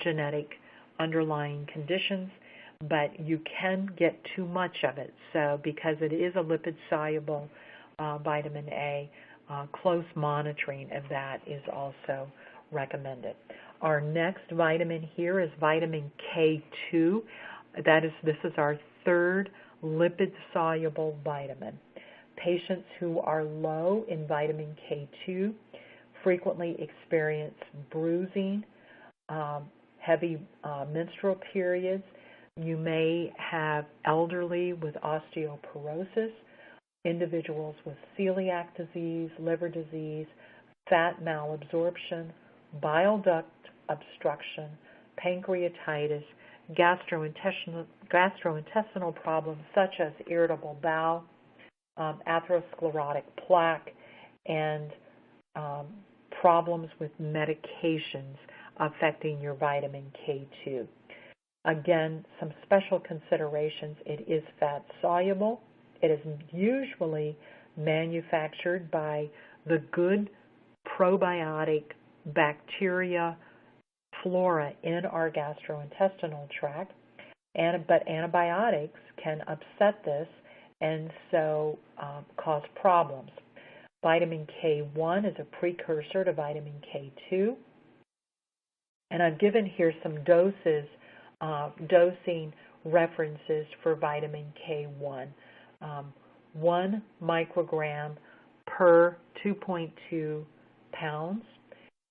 genetic underlying conditions, but you can get too much of it. So because it is a lipid-soluble vitamin A, close monitoring of that is also recommended. Our next vitamin here is vitamin K2. This is our third lipid-soluble vitamin. Patients who are low in vitamin K2 frequently experience bruising, heavy menstrual periods. You may have elderly with osteoporosis, individuals with celiac disease, liver disease, fat malabsorption, bile duct obstruction, pancreatitis, gastrointestinal problems such as irritable bowel, atherosclerotic plaque, and problems with medications affecting your vitamin K2. Again, some special considerations. It is fat soluble. It is usually manufactured by the good probiotic bacteria flora in our gastrointestinal tract, but antibiotics can upset this and so cause problems. Vitamin K1 is a precursor to vitamin K2, and I've given here some dosing references for vitamin K1. 1 microgram per 2.2 pounds,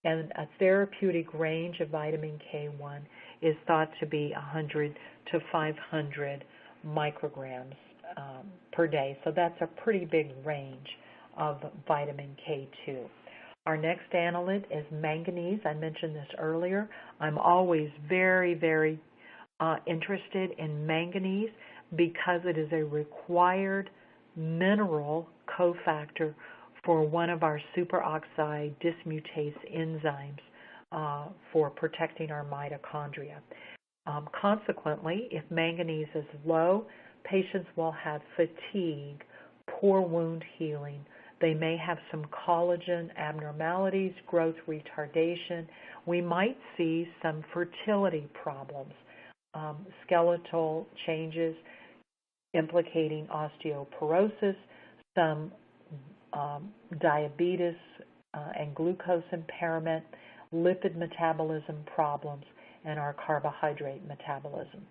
and a therapeutic range of vitamin K1 is thought to be 100 to 500 micrograms per day. So that's a pretty big range of vitamin K2. Our next analyte is manganese. I mentioned this earlier. I'm always very, very interested in manganese because it is a required mineral cofactor for one of our superoxide dismutase enzymes for protecting our mitochondria. Consequently, if manganese is low, patients will have fatigue, poor wound healing. They may have some collagen abnormalities, growth retardation. We might see some fertility problems, skeletal changes implicating osteoporosis, some diabetes and glucose impairment, lipid metabolism problems, and our carbohydrate metabolism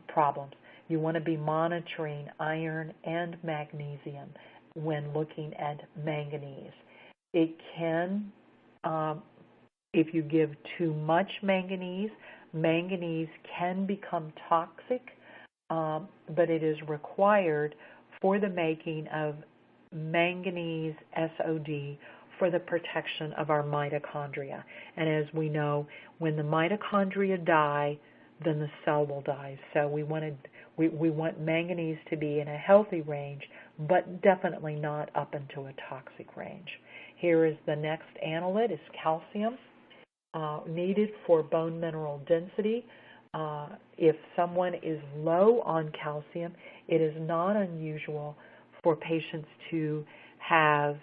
problems. You want to be monitoring iron and magnesium when looking at manganese. It can, if you give too much manganese can become toxic, but it is required for the making of manganese SOD for the protection of our mitochondria. And as we know, when the mitochondria die, then the cell will die. So we want manganese to be in a healthy range, but definitely not up into a toxic range. Here is the next analyte, is calcium, needed for bone mineral density. If someone is low on calcium, it is not unusual for patients to have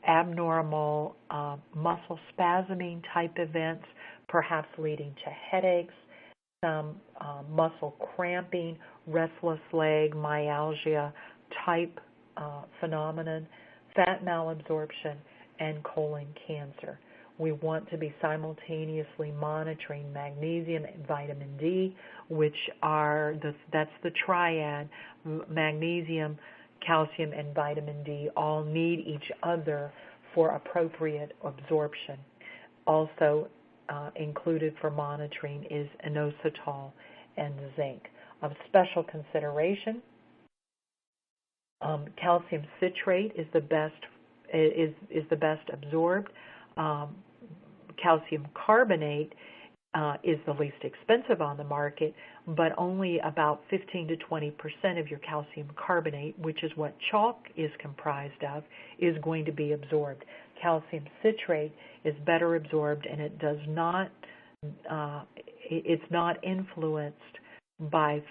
abnormal muscle spasming type events, perhaps leading to headaches, some muscle cramping, restless leg, myalgia type phenomenon, fat malabsorption, and colon cancer. We want to be simultaneously monitoring magnesium and vitamin D, which that's the triad. Magnesium, calcium, and vitamin D all need each other for appropriate absorption. Also included for monitoring is inositol and zinc. Of special consideration, calcium citrate is the best absorbed. Calcium carbonate is the least expensive on the market, but only about 15 to 20% of your calcium carbonate, which is what chalk is comprised of, is going to be absorbed. Calcium citrate is better absorbed, and it does not, it's not influenced by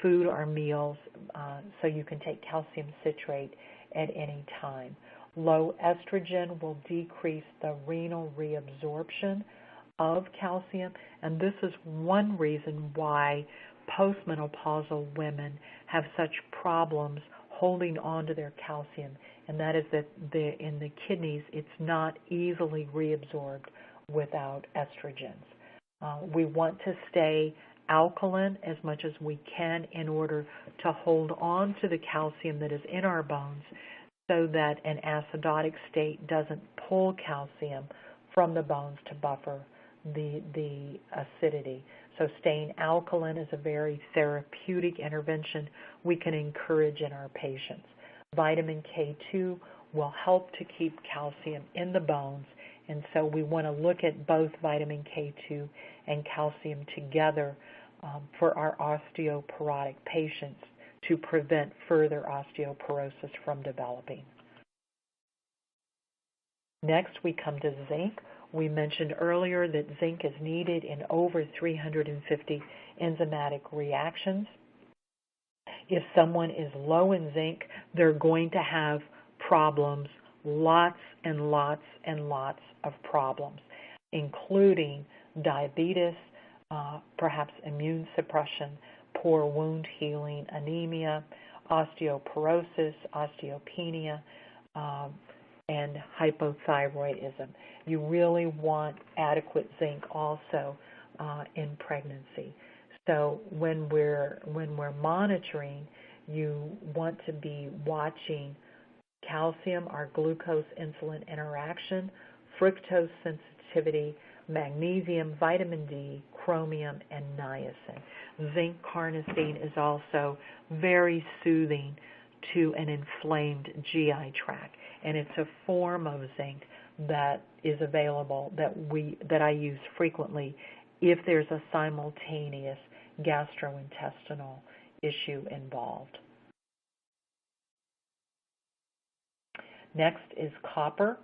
food or meals, so you can take calcium citrate at any time. Low estrogen will decrease the renal reabsorption of calcium, and this is one reason why postmenopausal women have such problems holding on to their calcium, and that is that in the kidneys it's not easily reabsorbed without estrogens. We want to stay alkaline as much as we can in order to hold on to the calcium that is in our bones so that an acidotic state doesn't pull calcium from the bones to buffer the acidity. So staying alkaline is a very therapeutic intervention we can encourage in our patients. Vitamin K2 will help to keep calcium in the bones, and so we want to look at both vitamin K2 and calcium together for our osteoporotic patients to prevent further osteoporosis from developing. Next, we come to zinc. We mentioned earlier that zinc is needed in over 350 enzymatic reactions. If someone is low in zinc, they're going to have problems, lots and lots and lots of problems, including diabetes, perhaps immune suppression, poor wound healing, anemia, osteoporosis, osteopenia, and hypothyroidism. You really want adequate zinc also in pregnancy. So when we're monitoring, you want to be watching calcium, our glucose-insulin interaction, fructose sensitivity, magnesium, vitamin D, chromium, and niacin. Zinc carnitine is also very soothing to an inflamed GI tract, and it's a form of zinc that is available that I use frequently if there's a simultaneous gastrointestinal issue involved. Next is copper.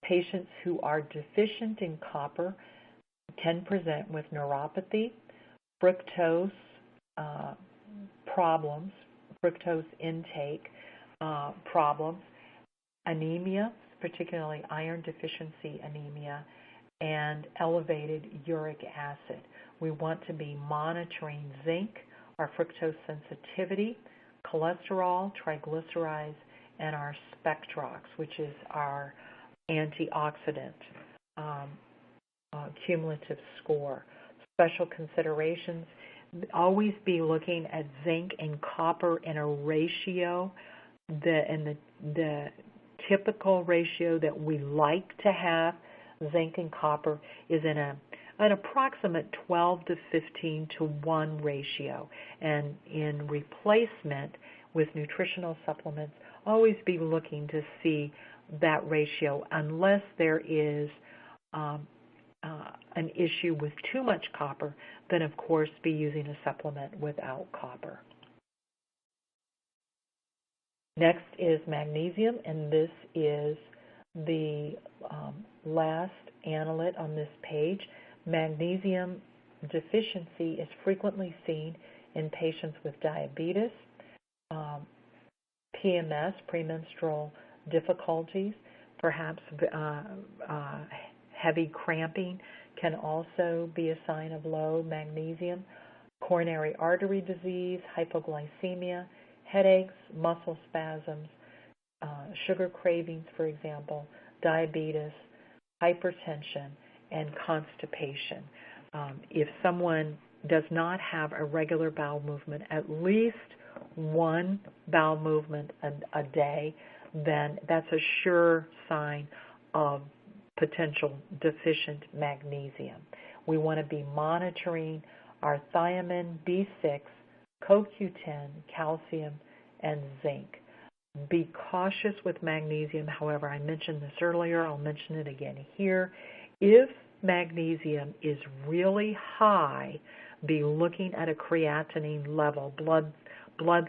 Patients who are deficient in copper can present with neuropathy, fructose problems, fructose intake problems, anemia, particularly iron deficiency anemia, and elevated uric acid. We want to be monitoring zinc, our fructose sensitivity, cholesterol, triglycerides, and our Spectrox, which is our antioxidant cumulative score. Special considerations: always be looking at zinc and copper in a ratio, the typical ratio that we like to have. Zinc and copper is in an approximate 12 to 15 to 1 ratio, and in replacement with nutritional supplements, always be looking to see that ratio unless there is an issue with too much copper. Then of course be using a supplement without copper. Next is magnesium, and this is the last analyte on this page. Magnesium deficiency is frequently seen in patients with diabetes, PMS, premenstrual difficulties, perhaps heavy cramping can also be a sign of low magnesium, coronary artery disease, hypoglycemia, headaches, muscle spasms, sugar cravings, for example, diabetes, hypertension, and constipation. If someone does not have a regular bowel movement, at least one bowel movement a day, then that's a sure sign of potential deficient magnesium. We want to be monitoring our thiamine, B6, CoQ10, calcium, and zinc. Be cautious with magnesium. However, I mentioned this earlier. I'll mention it again here. If magnesium is really high, be looking at a creatinine level, blood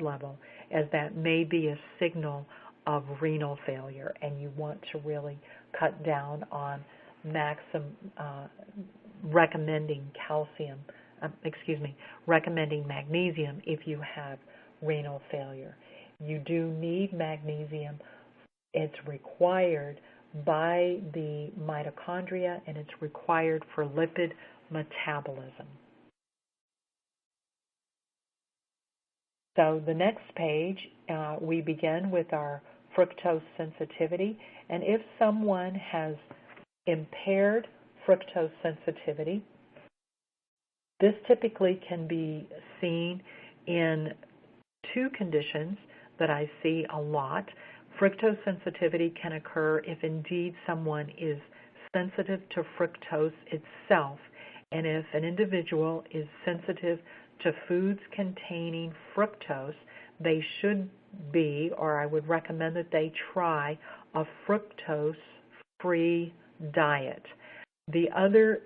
level, as that may be a signal of renal failure, and you want to really cut down on recommending magnesium if you have renal failure. You do need magnesium. It's required by the mitochondria, and it's required for lipid metabolism. So the next page, we begin with our fructose sensitivity, and if someone has impaired fructose sensitivity, this typically can be seen in two conditions that I see a lot. Fructose sensitivity can occur if indeed someone is sensitive to fructose itself, and if an individual is sensitive to foods containing fructose, they should be, or I would recommend that they try, a fructose-free diet. The other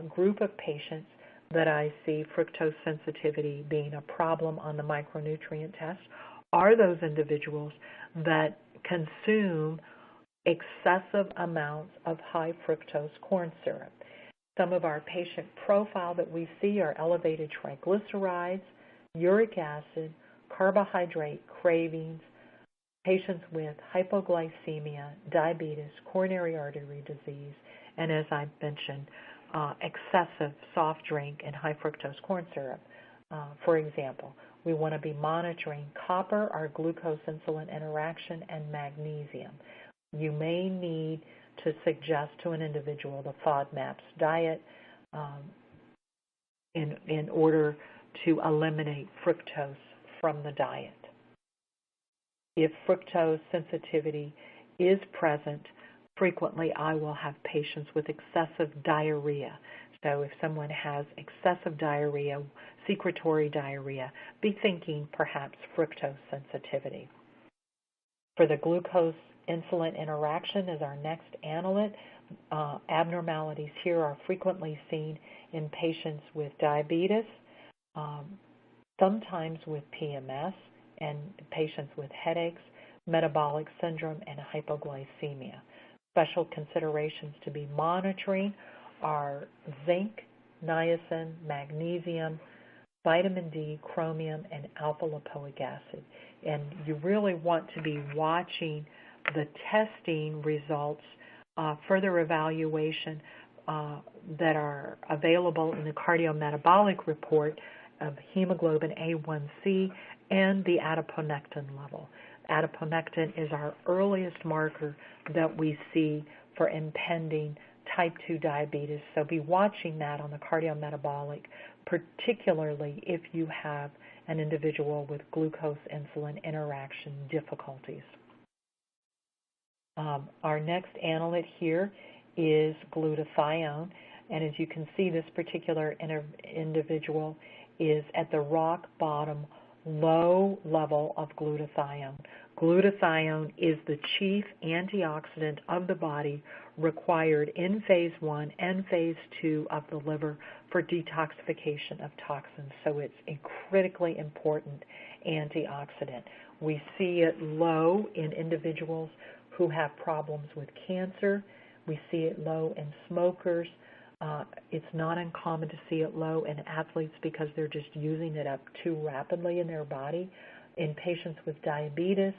group of patients that I see fructose sensitivity being a problem on the micronutrient test are those individuals that consume excessive amounts of high fructose corn syrup. Some of our patient profile that we see are elevated triglycerides, uric acid, carbohydrate cravings, patients with hypoglycemia, diabetes, coronary artery disease, and as I mentioned, excessive soft drink and high fructose corn syrup. For example, we want to be monitoring copper, our glucose-insulin interaction, and magnesium. You may need to suggest to an individual the FODMAPs diet in order to eliminate fructose from the diet. If fructose sensitivity is present, frequently I will have patients with excessive diarrhea. So if someone has excessive diarrhea, secretory diarrhea, be thinking perhaps fructose sensitivity. For the glucose-insulin interaction is our next analyte. Abnormalities here are frequently seen in patients with diabetes, sometimes with PMS, and patients with headaches, metabolic syndrome, and hypoglycemia. Special considerations to be monitoring are zinc, niacin, magnesium, vitamin D, chromium, and alpha-lipoic acid. And you really want to be watching the testing results, further evaluation that are available in the cardiometabolic report of hemoglobin A1C and the adiponectin level. Adiponectin is our earliest marker that we see for impending type 2 diabetes, so be watching that on the cardiometabolic, particularly if you have an individual with glucose-insulin interaction difficulties. Our next analyte here is glutathione, and as you can see, this particular individual is at the rock bottom low level of glutathione. Glutathione is the chief antioxidant of the body required in phase 1 and phase 2 of the liver for detoxification of toxins. So it's a critically important antioxidant. We see it low in individuals who have problems with cancer. We see it low in smokers. It's not uncommon to see it low in athletes because they're just using it up too rapidly in their body. In patients with diabetes,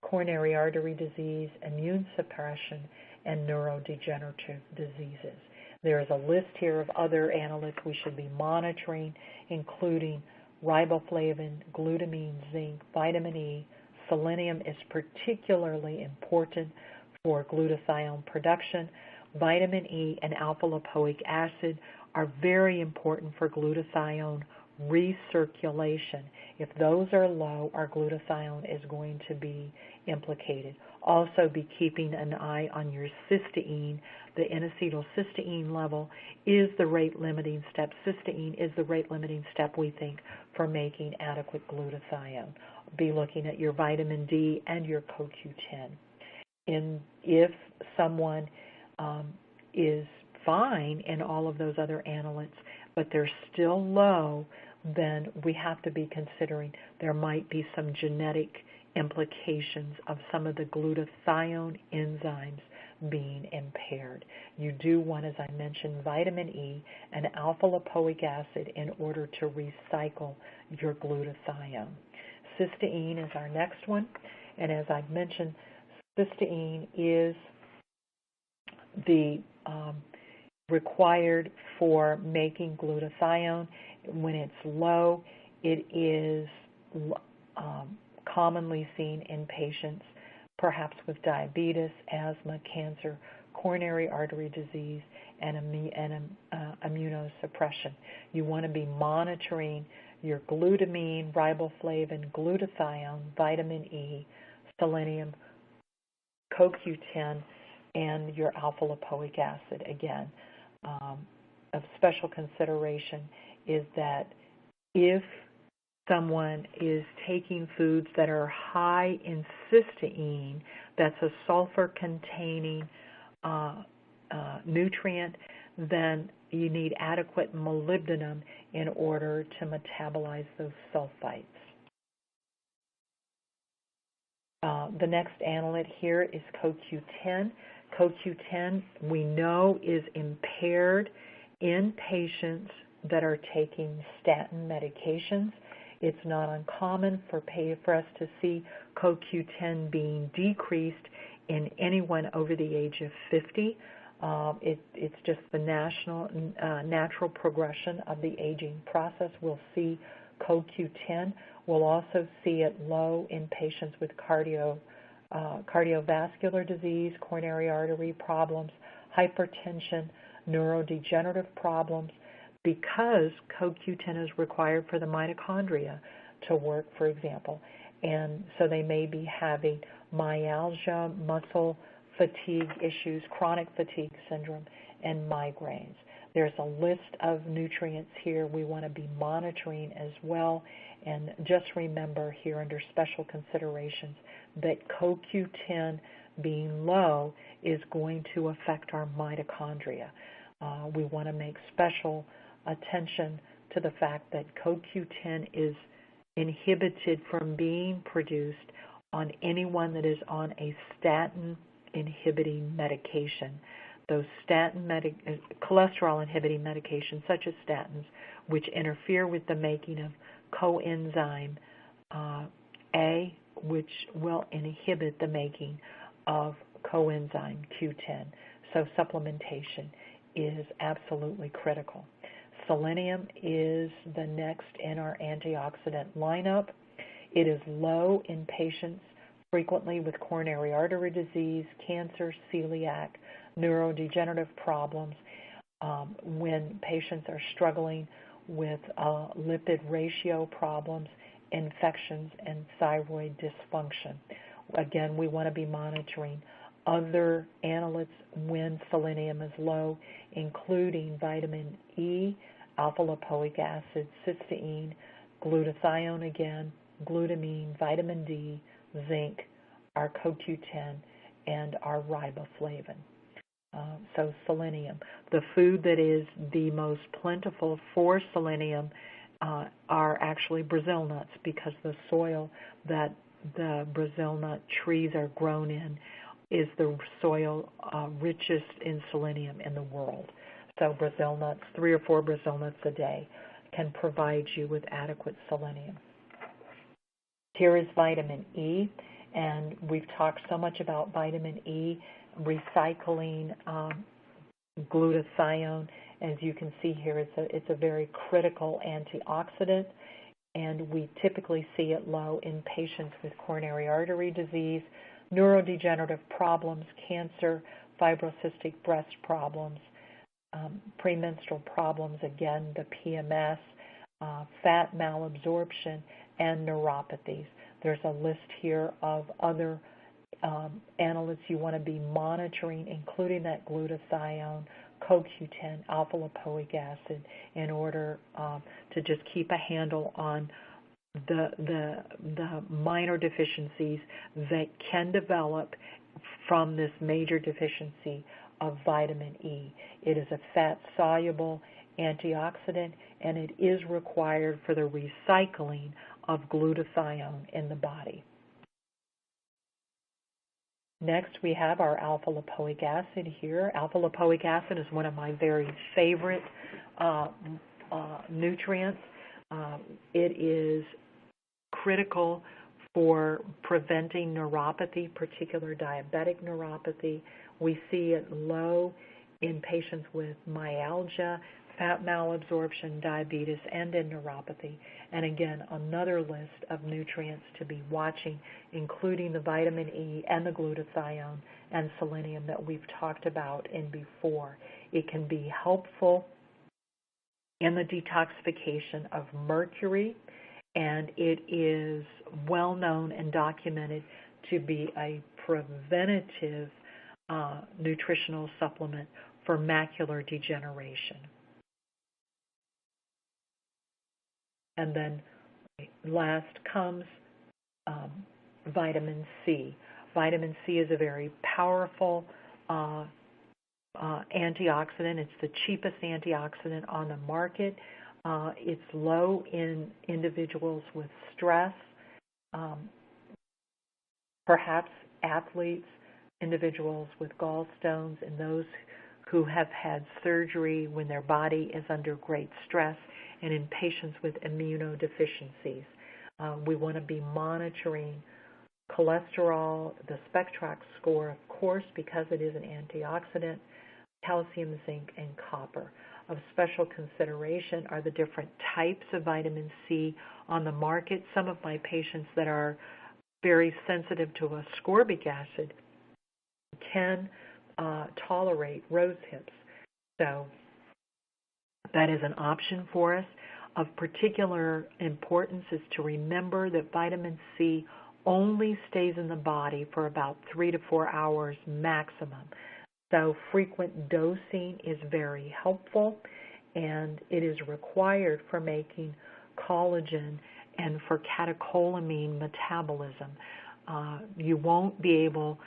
coronary artery disease, immune suppression, and neurodegenerative diseases. There is a list here of other analytes we should be monitoring, including riboflavin, glutamine, zinc, vitamin E. Selenium is particularly important for glutathione production. Vitamin E and alpha-lipoic acid are very important for glutathione recirculation. If those are low, our glutathione is going to be implicated. Also be keeping an eye on your cysteine. The N-acetylcysteine level is the rate-limiting step. Cysteine is the rate-limiting step, we think, for making adequate glutathione. Be looking at your vitamin D and your CoQ10. If someone is fine in all of those other analytes, but they're still low, then we have to be considering there might be some genetic implications of some of the glutathione enzymes being impaired. You do want, as I mentioned, vitamin E and alpha-lipoic acid in order to recycle your glutathione. Cysteine is our next one, and as I've mentioned, cysteine is the required for making glutathione. When it's low, it is commonly seen in patients perhaps with diabetes, asthma, cancer, coronary artery disease, and immunosuppression. You want to be monitoring your glutamine, riboflavin, glutathione, vitamin E, selenium, CoQ10, and your alpha-lipoic acid. Again, of special consideration is that if someone is taking foods that are high in cysteine, that's a sulfur-containing nutrient, then you need adequate molybdenum in order to metabolize those sulfites. The next analyte here is CoQ10. CoQ10, we know, is impaired in patients that are taking statin medications. It's not uncommon for us to see CoQ10 being decreased in anyone over the age of 50. It's just the natural progression of the aging process. We'll see CoQ10. We'll also see it low in patients with cardiovascular disease, coronary artery problems, hypertension, neurodegenerative problems, because CoQ10 is required for the mitochondria to work, for example. And so they may be having myalgia, muscle fatigue issues, chronic fatigue syndrome, and migraines. There's a list of nutrients here we want to be monitoring as well. And just remember here under special considerations that CoQ10 being low is going to affect our mitochondria. We want to make special attention to the fact that CoQ10 is inhibited from being produced on anyone that is on a statin inhibiting medication. Those cholesterol inhibiting medications such as statins, which interfere with the making of coenzyme A, which will inhibit the making of coenzyme Q10. So supplementation is absolutely critical. Selenium is the next in our antioxidant lineup. It is low in patients frequently with coronary artery disease, cancer, celiac, neurodegenerative problems, when patients are struggling with lipid ratio problems, infections, and thyroid dysfunction. Again, we want to be monitoring other analytes when selenium is low, including vitamin E, alpha-lipoic acid, cysteine, glutathione again, glutamine, vitamin D, zinc, our CoQ10, and our riboflavin. So selenium. The food that is the most plentiful for selenium are actually Brazil nuts, because the soil that the Brazil nut trees are grown in is the soil richest in selenium in the world. So Brazil nuts, 3 or 4 Brazil nuts a day, can provide you with adequate selenium. Here is vitamin E, and we've talked so much about vitamin E recycling glutathione. As you can see here, it's a very critical antioxidant, and we typically see it low in patients with coronary artery disease, neurodegenerative problems, cancer, fibrocystic breast problems, premenstrual problems, again, the PMS, fat malabsorption, and neuropathies. There's a list here of other analytes you want to be monitoring, including that glutathione, CoQ10, alpha-lipoic acid, in order to just keep a handle on the minor deficiencies that can develop from this major deficiency of vitamin E. It is a fat-soluble antioxidant, and it is required for the recycling of glutathione in the body. Next, we have our alpha-lipoic acid here. Alpha-lipoic acid is one of my very favorite nutrients. It is critical for preventing neuropathy, particular diabetic neuropathy. We see it low in patients with myalgia, fat malabsorption, diabetes, and in neuropathy. And again, another list of nutrients to be watching, including the vitamin E and the glutathione and selenium that we've talked about in before. It can be helpful in the detoxification of mercury, and it is well known and documented to be a preventative nutritional supplement for macular degeneration. And then last comes vitamin C. Vitamin C is a very powerful antioxidant. It's the cheapest antioxidant on the market. It's low in individuals with stress, perhaps athletes, individuals with gallstones, and those who have had surgery when their body is under great stress, and in patients with immunodeficiencies. We want to be monitoring cholesterol, the Spectral Score, of course, because it is an antioxidant, calcium, zinc, and copper. Of special consideration are the different types of vitamin C on the market. Some of my patients that are very sensitive to ascorbic acid can tolerate rose hips. So that is an option for us. Of particular importance is to remember that vitamin C only stays in the body for about 3 to 4 hours maximum. So frequent dosing is very helpful, and it is required for making collagen and for catecholamine metabolism. You won't be able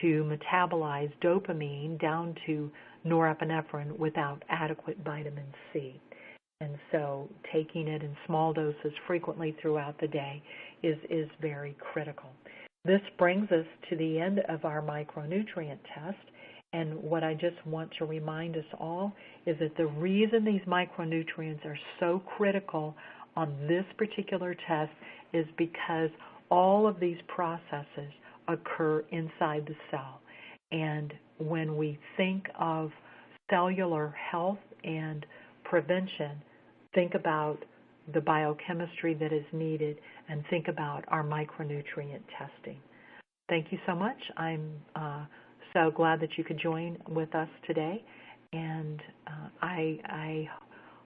to metabolize dopamine down to norepinephrine without adequate vitamin C. And so taking it in small doses frequently throughout the day is very critical. This brings us to the end of our micronutrient test. And what I just want to remind us all is that the reason these micronutrients are so critical on this particular test is because all of these processes occur inside the cell. And when we think of cellular health and prevention, think about the biochemistry that is needed and think about our micronutrient testing. Thank you so much. I'm so glad that you could join with us today, and I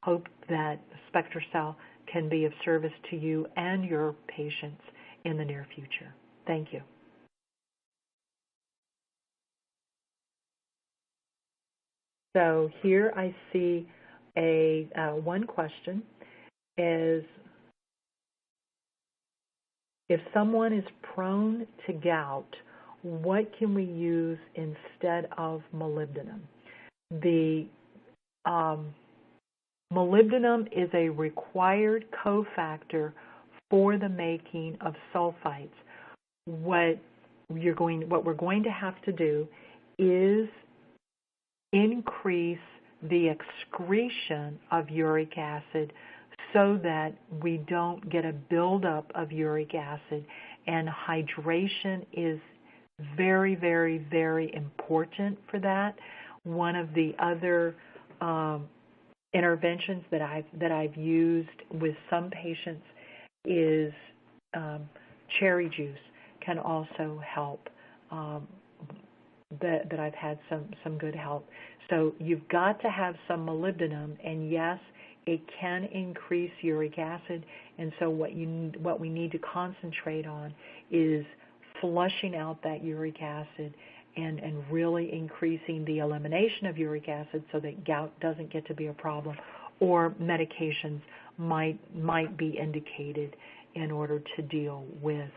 hope that SpectraCell can be of service to you and your patients in the near future. Thank you. So here I see one question is, if someone is prone to gout, what can we use instead of molybdenum? The molybdenum is a required cofactor for the making of sulfites. What we're going to have to do is increase the excretion of uric acid so that we don't get a buildup of uric acid, and hydration is very, very, very important for that. One of the other interventions that I've used with some patients is cherry juice can also help. That I've had some good help. So you've got to have some molybdenum, and yes, it can increase uric acid. And so what we need to concentrate on is flushing out that uric acid and really increasing the elimination of uric acid so that gout doesn't get to be a problem, or medications might be indicated in order to deal with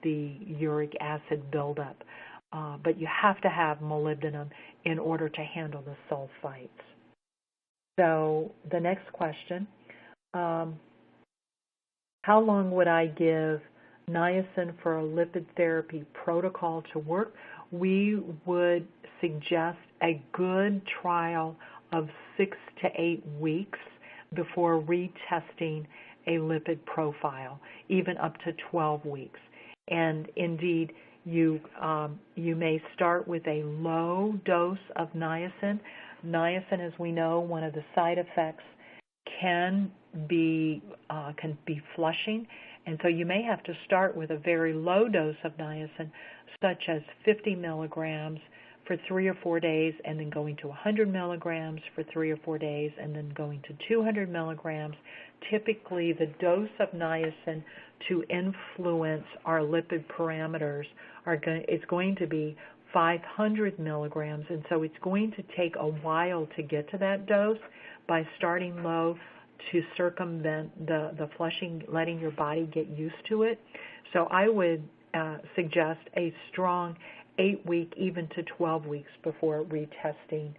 the uric acid buildup. but you have to have molybdenum in order to handle the sulfites. So the next question, how long would I give niacin for a lipid therapy protocol to work? We would suggest a good trial of 6 to 8 weeks before retesting a lipid profile, even up to 12 weeks. And indeed, you may start with a low dose of niacin. Niacin, as we know, one of the side effects can be flushing, and so you may have to start with a very low dose of niacin, such as 50 milligrams for 3 or 4 days, and then going to 100 milligrams for 3 or 4 days, and then going to 200 milligrams. Typically, the dose of niacin to influence our lipid parameters is going to be 500 milligrams, and so it's going to take a while to get to that dose by starting low to circumvent the flushing, letting your body get used to it. So I would suggest a strong 8-week, even to 12 weeks before retesting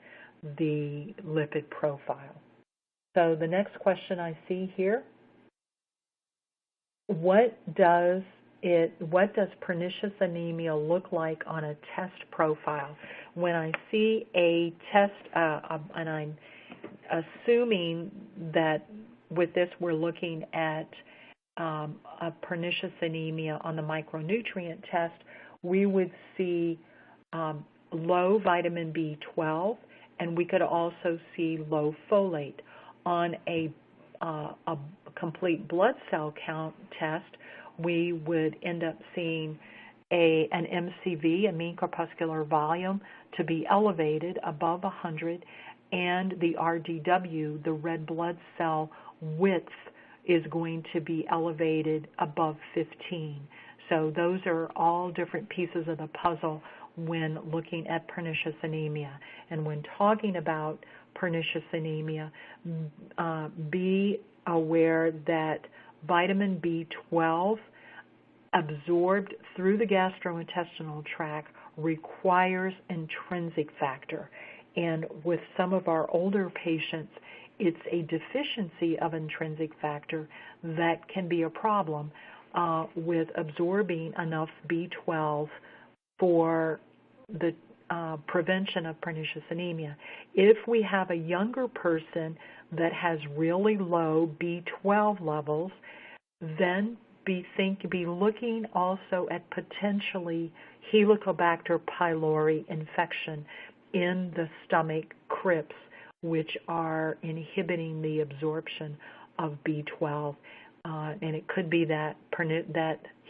the lipid profile. So the next question I see here, what does pernicious anemia look like on a test profile? When I see a test, and I'm assuming that with this we're looking at a pernicious anemia on the micronutrient test, we would see low vitamin B12, and we could also see low folate. On a complete blood cell count test, we would end up seeing an MCV, a mean corpuscular volume, to be elevated above 100, and the RDW, the red blood cell width, is going to be elevated above 15. So those are all different pieces of the puzzle when looking at pernicious anemia. And when talking about pernicious anemia, be aware that vitamin B12 absorbed through the gastrointestinal tract requires intrinsic factor. And with some of our older patients, it's a deficiency of intrinsic factor that can be a problem with absorbing enough B12 for the prevention of pernicious anemia. If we have a younger person that has really low B12 levels, then be looking also at potentially Helicobacter pylori infection in the stomach crypts, which are inhibiting the absorption of B12. And it could be that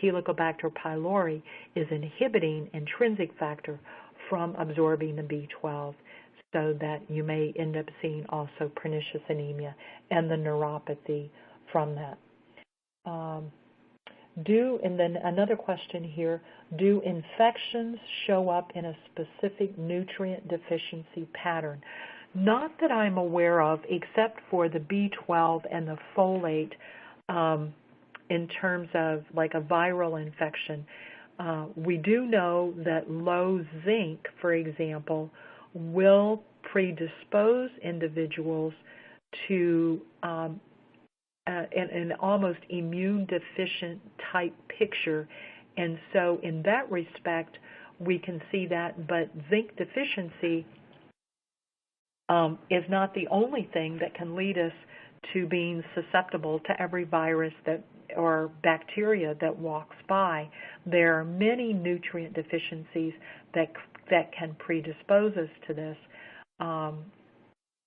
Helicobacter pylori is inhibiting intrinsic factor from absorbing the B12, so that you may end up seeing also pernicious anemia and the neuropathy from that. And then another question here, do infections show up in a specific nutrient deficiency pattern? Not that I'm aware of, except for the B12 and the folate in terms of like a viral infection. We do know that low zinc, for example, will predispose individuals to an almost immune deficient type picture. And so in that respect, we can see that, but zinc deficiency is not the only thing that can lead us to being susceptible to every virus or bacteria that walks by. There are many nutrient deficiencies that can predispose us to this.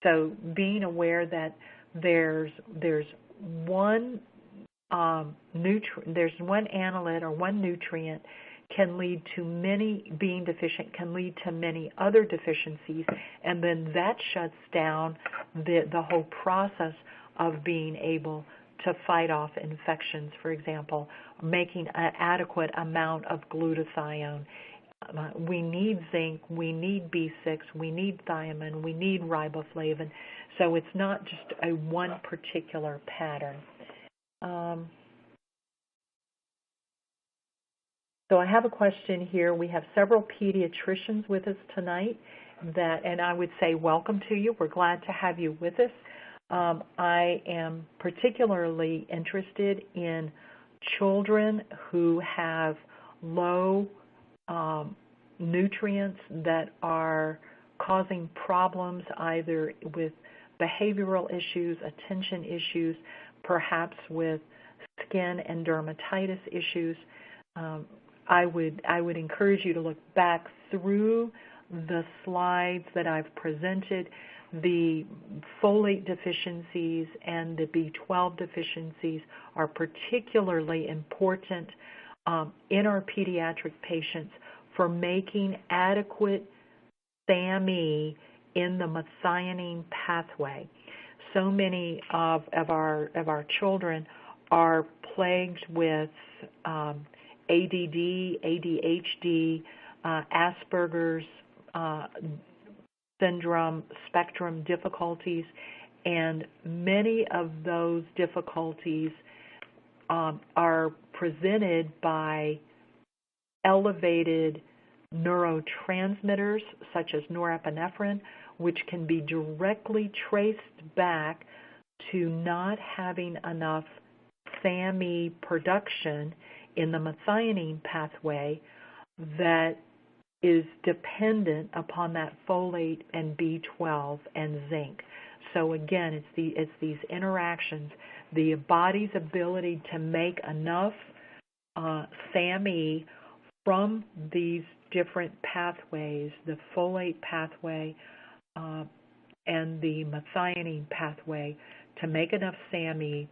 So being aware that there's one analyte or one nutrient can lead to many, being deficient can lead to many other deficiencies, and then that shuts down the whole process of being able to fight off infections. For example, making an adequate amount of glutathione. We need zinc, we need B6, we need thiamine, we need riboflavin. So it's not just a one particular pattern. So I have a question here. We have several pediatricians with us tonight, and I would say welcome to you. We're glad to have you with us. I am particularly interested in children who have low nutrients that are causing problems either with behavioral issues, attention issues, perhaps with skin and dermatitis issues. I would encourage you to look back through the slides that I've presented. The folate deficiencies and the B12 deficiencies are particularly important in our pediatric patients for making adequate SAMe in the methionine pathway. So many of our children are plagued with ADD, ADHD, Asperger's syndrome, spectrum difficulties, and many of those difficulties are presented by elevated neurotransmitters such as norepinephrine, which can be directly traced back to not having enough SAMe production in the methionine pathway that is dependent upon that folate and B12 and zinc. So again, it's these interactions, the body's ability to make enough SAMe from these different pathways, the folate pathway and the methionine pathway, to make enough SAMe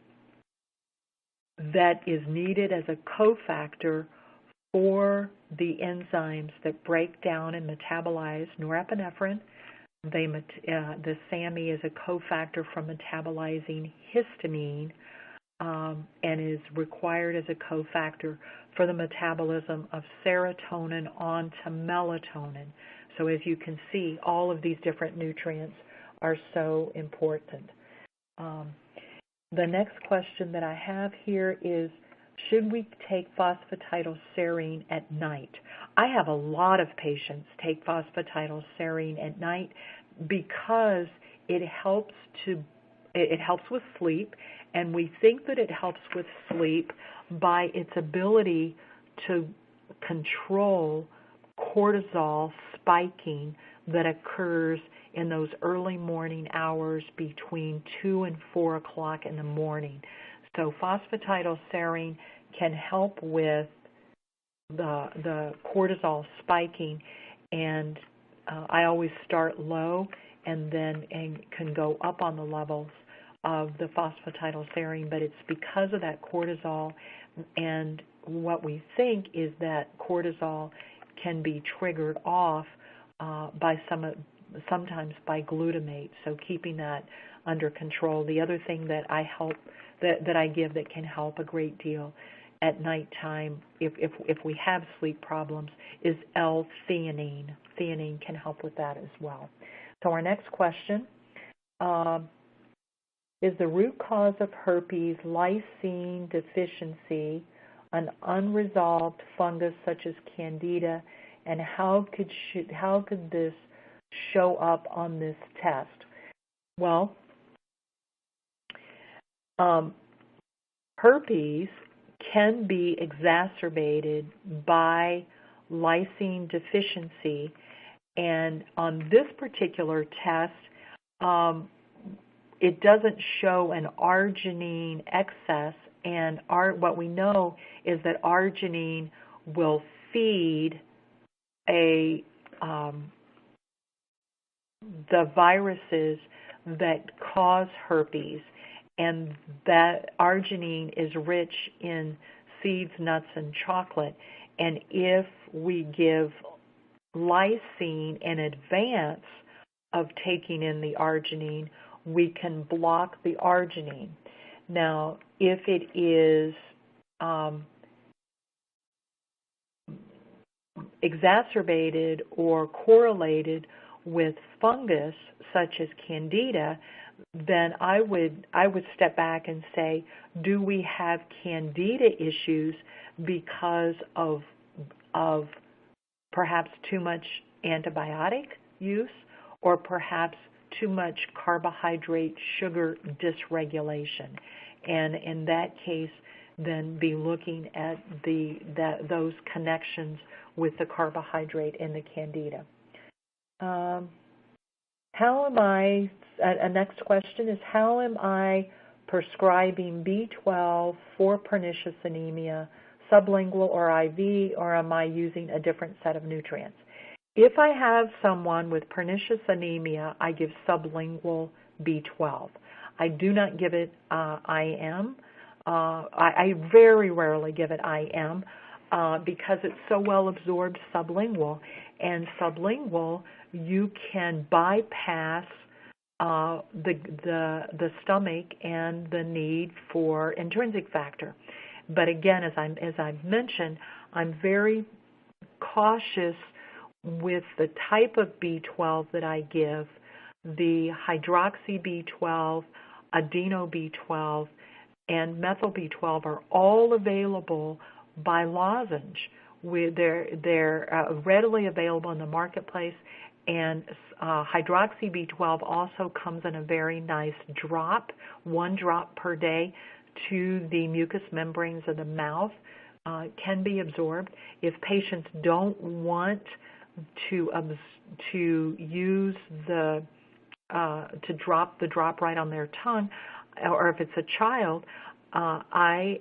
that is needed as a cofactor for the enzymes that break down and metabolize norepinephrine. The SAMe is a cofactor for metabolizing histamine and is required as a cofactor for the metabolism of serotonin onto melatonin. So as you can see, all of these different nutrients are so important. The next question that I have here is, should we take phosphatidylserine at night? I have a lot of patients take phosphatidylserine at night because it helps with sleep, and we think that it helps with sleep by its ability to control cortisol spiking that occurs in those early morning hours between 2 and 4 o'clock in the morning. So phosphatidylserine can help with the cortisol spiking, and I always start low and can go up on the levels of the phosphatidylserine, but it's because of that cortisol, and what we think is that cortisol can be triggered off sometimes by glutamate, so keeping that under control. The other thing that I give that can help a great deal at nighttime if we have sleep problems is L-theanine. Theanine can help with that as well. So our next question, is the root cause of herpes lysine deficiency an unresolved fungus such as Candida, and how could this show up on this test? Well, herpes can be exacerbated by lysine deficiency, and on this particular test, it doesn't show an arginine excess, and what we know is that arginine will feed the viruses that cause herpes, and that arginine is rich in seeds, nuts, and chocolate. And if we give lysine in advance of taking in the arginine, we can block the arginine. Now, if it is exacerbated or correlated with fungus such as Candida, then I would step back and say, do we have Candida issues because of of perhaps too much antibiotic use or perhaps too much carbohydrate sugar dysregulation. And in that case, then be looking at those connections with the carbohydrate in the candida. Next question is, how am I prescribing B12 for pernicious anemia, sublingual or IV, or am I using a different set of nutrients? If I have someone with pernicious anemia, I give sublingual B12. I do not give it IM. I very rarely give it IM because it's so well absorbed sublingual. And sublingual, you can bypass the stomach and the need for intrinsic factor. But again, as I've mentioned, I'm very cautious with the type of B12 that I give. The hydroxy B12, adeno B12, and methyl B12 are all available by lozenge. They're readily available in the marketplace, and hydroxy B12 also comes in a very nice drop, 1 drop per day to the mucous membranes of the mouth, can be absorbed. If patients don't want to use to drop the drop right on their tongue, or if it's a child, I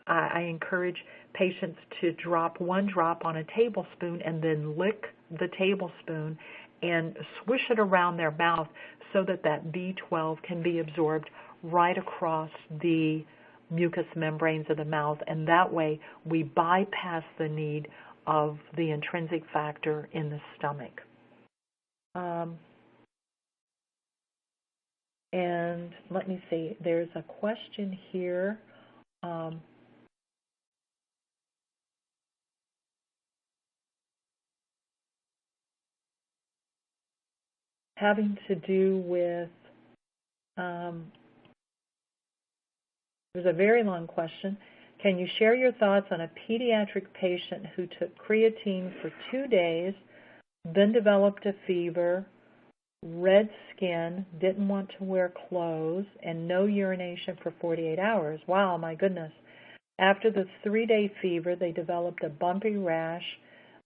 encourage patients to drop 1 drop on a tablespoon and then lick the tablespoon and swish it around their mouth so that B12 can be absorbed right across the mucous membranes of the mouth, and that way we bypass the need of the intrinsic factor in the stomach. And let me see, there's a question here. Having to do with, there's a very long question. Can you share your thoughts on a pediatric patient who took creatine for 2 days, then developed a fever, red skin, didn't want to wear clothes, and no urination for 48 hours? Wow, my goodness. After the 3-day fever, they developed a bumpy rash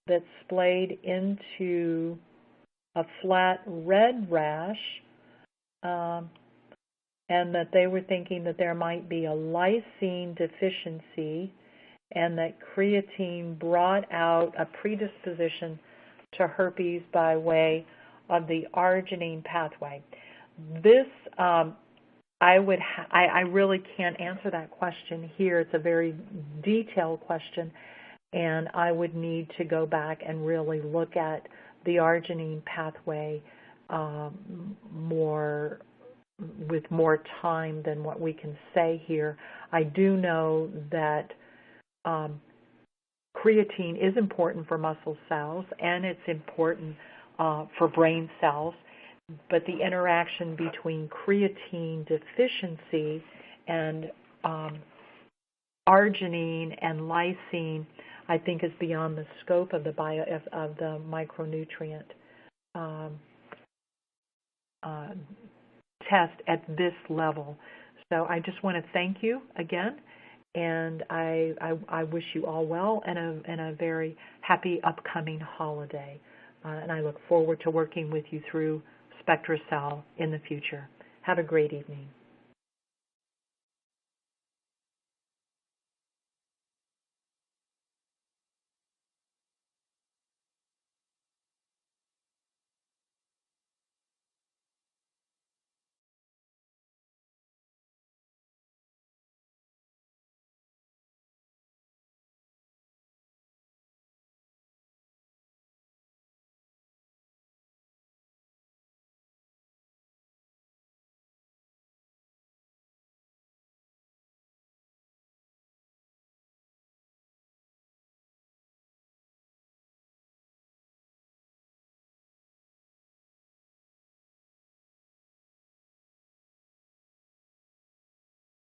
that splayed into a flat red rash, and that they were thinking that there might be a lysine deficiency and that creatine brought out a predisposition to herpes by way of the arginine pathway. This, I really can't answer that question here. It's a very detailed question, and I would need to go back and really look at the arginine pathway with more time than what we can say here. I do know that creatine is important for muscle cells and it's important for brain cells, but the interaction between creatine deficiency and arginine and lysine, I think, is beyond the scope of the micronutrient test at this level. So I just want to thank you again, and I wish you all well and a very happy upcoming holiday. And I look forward to working with you through SpectraCell in the future. Have a great evening.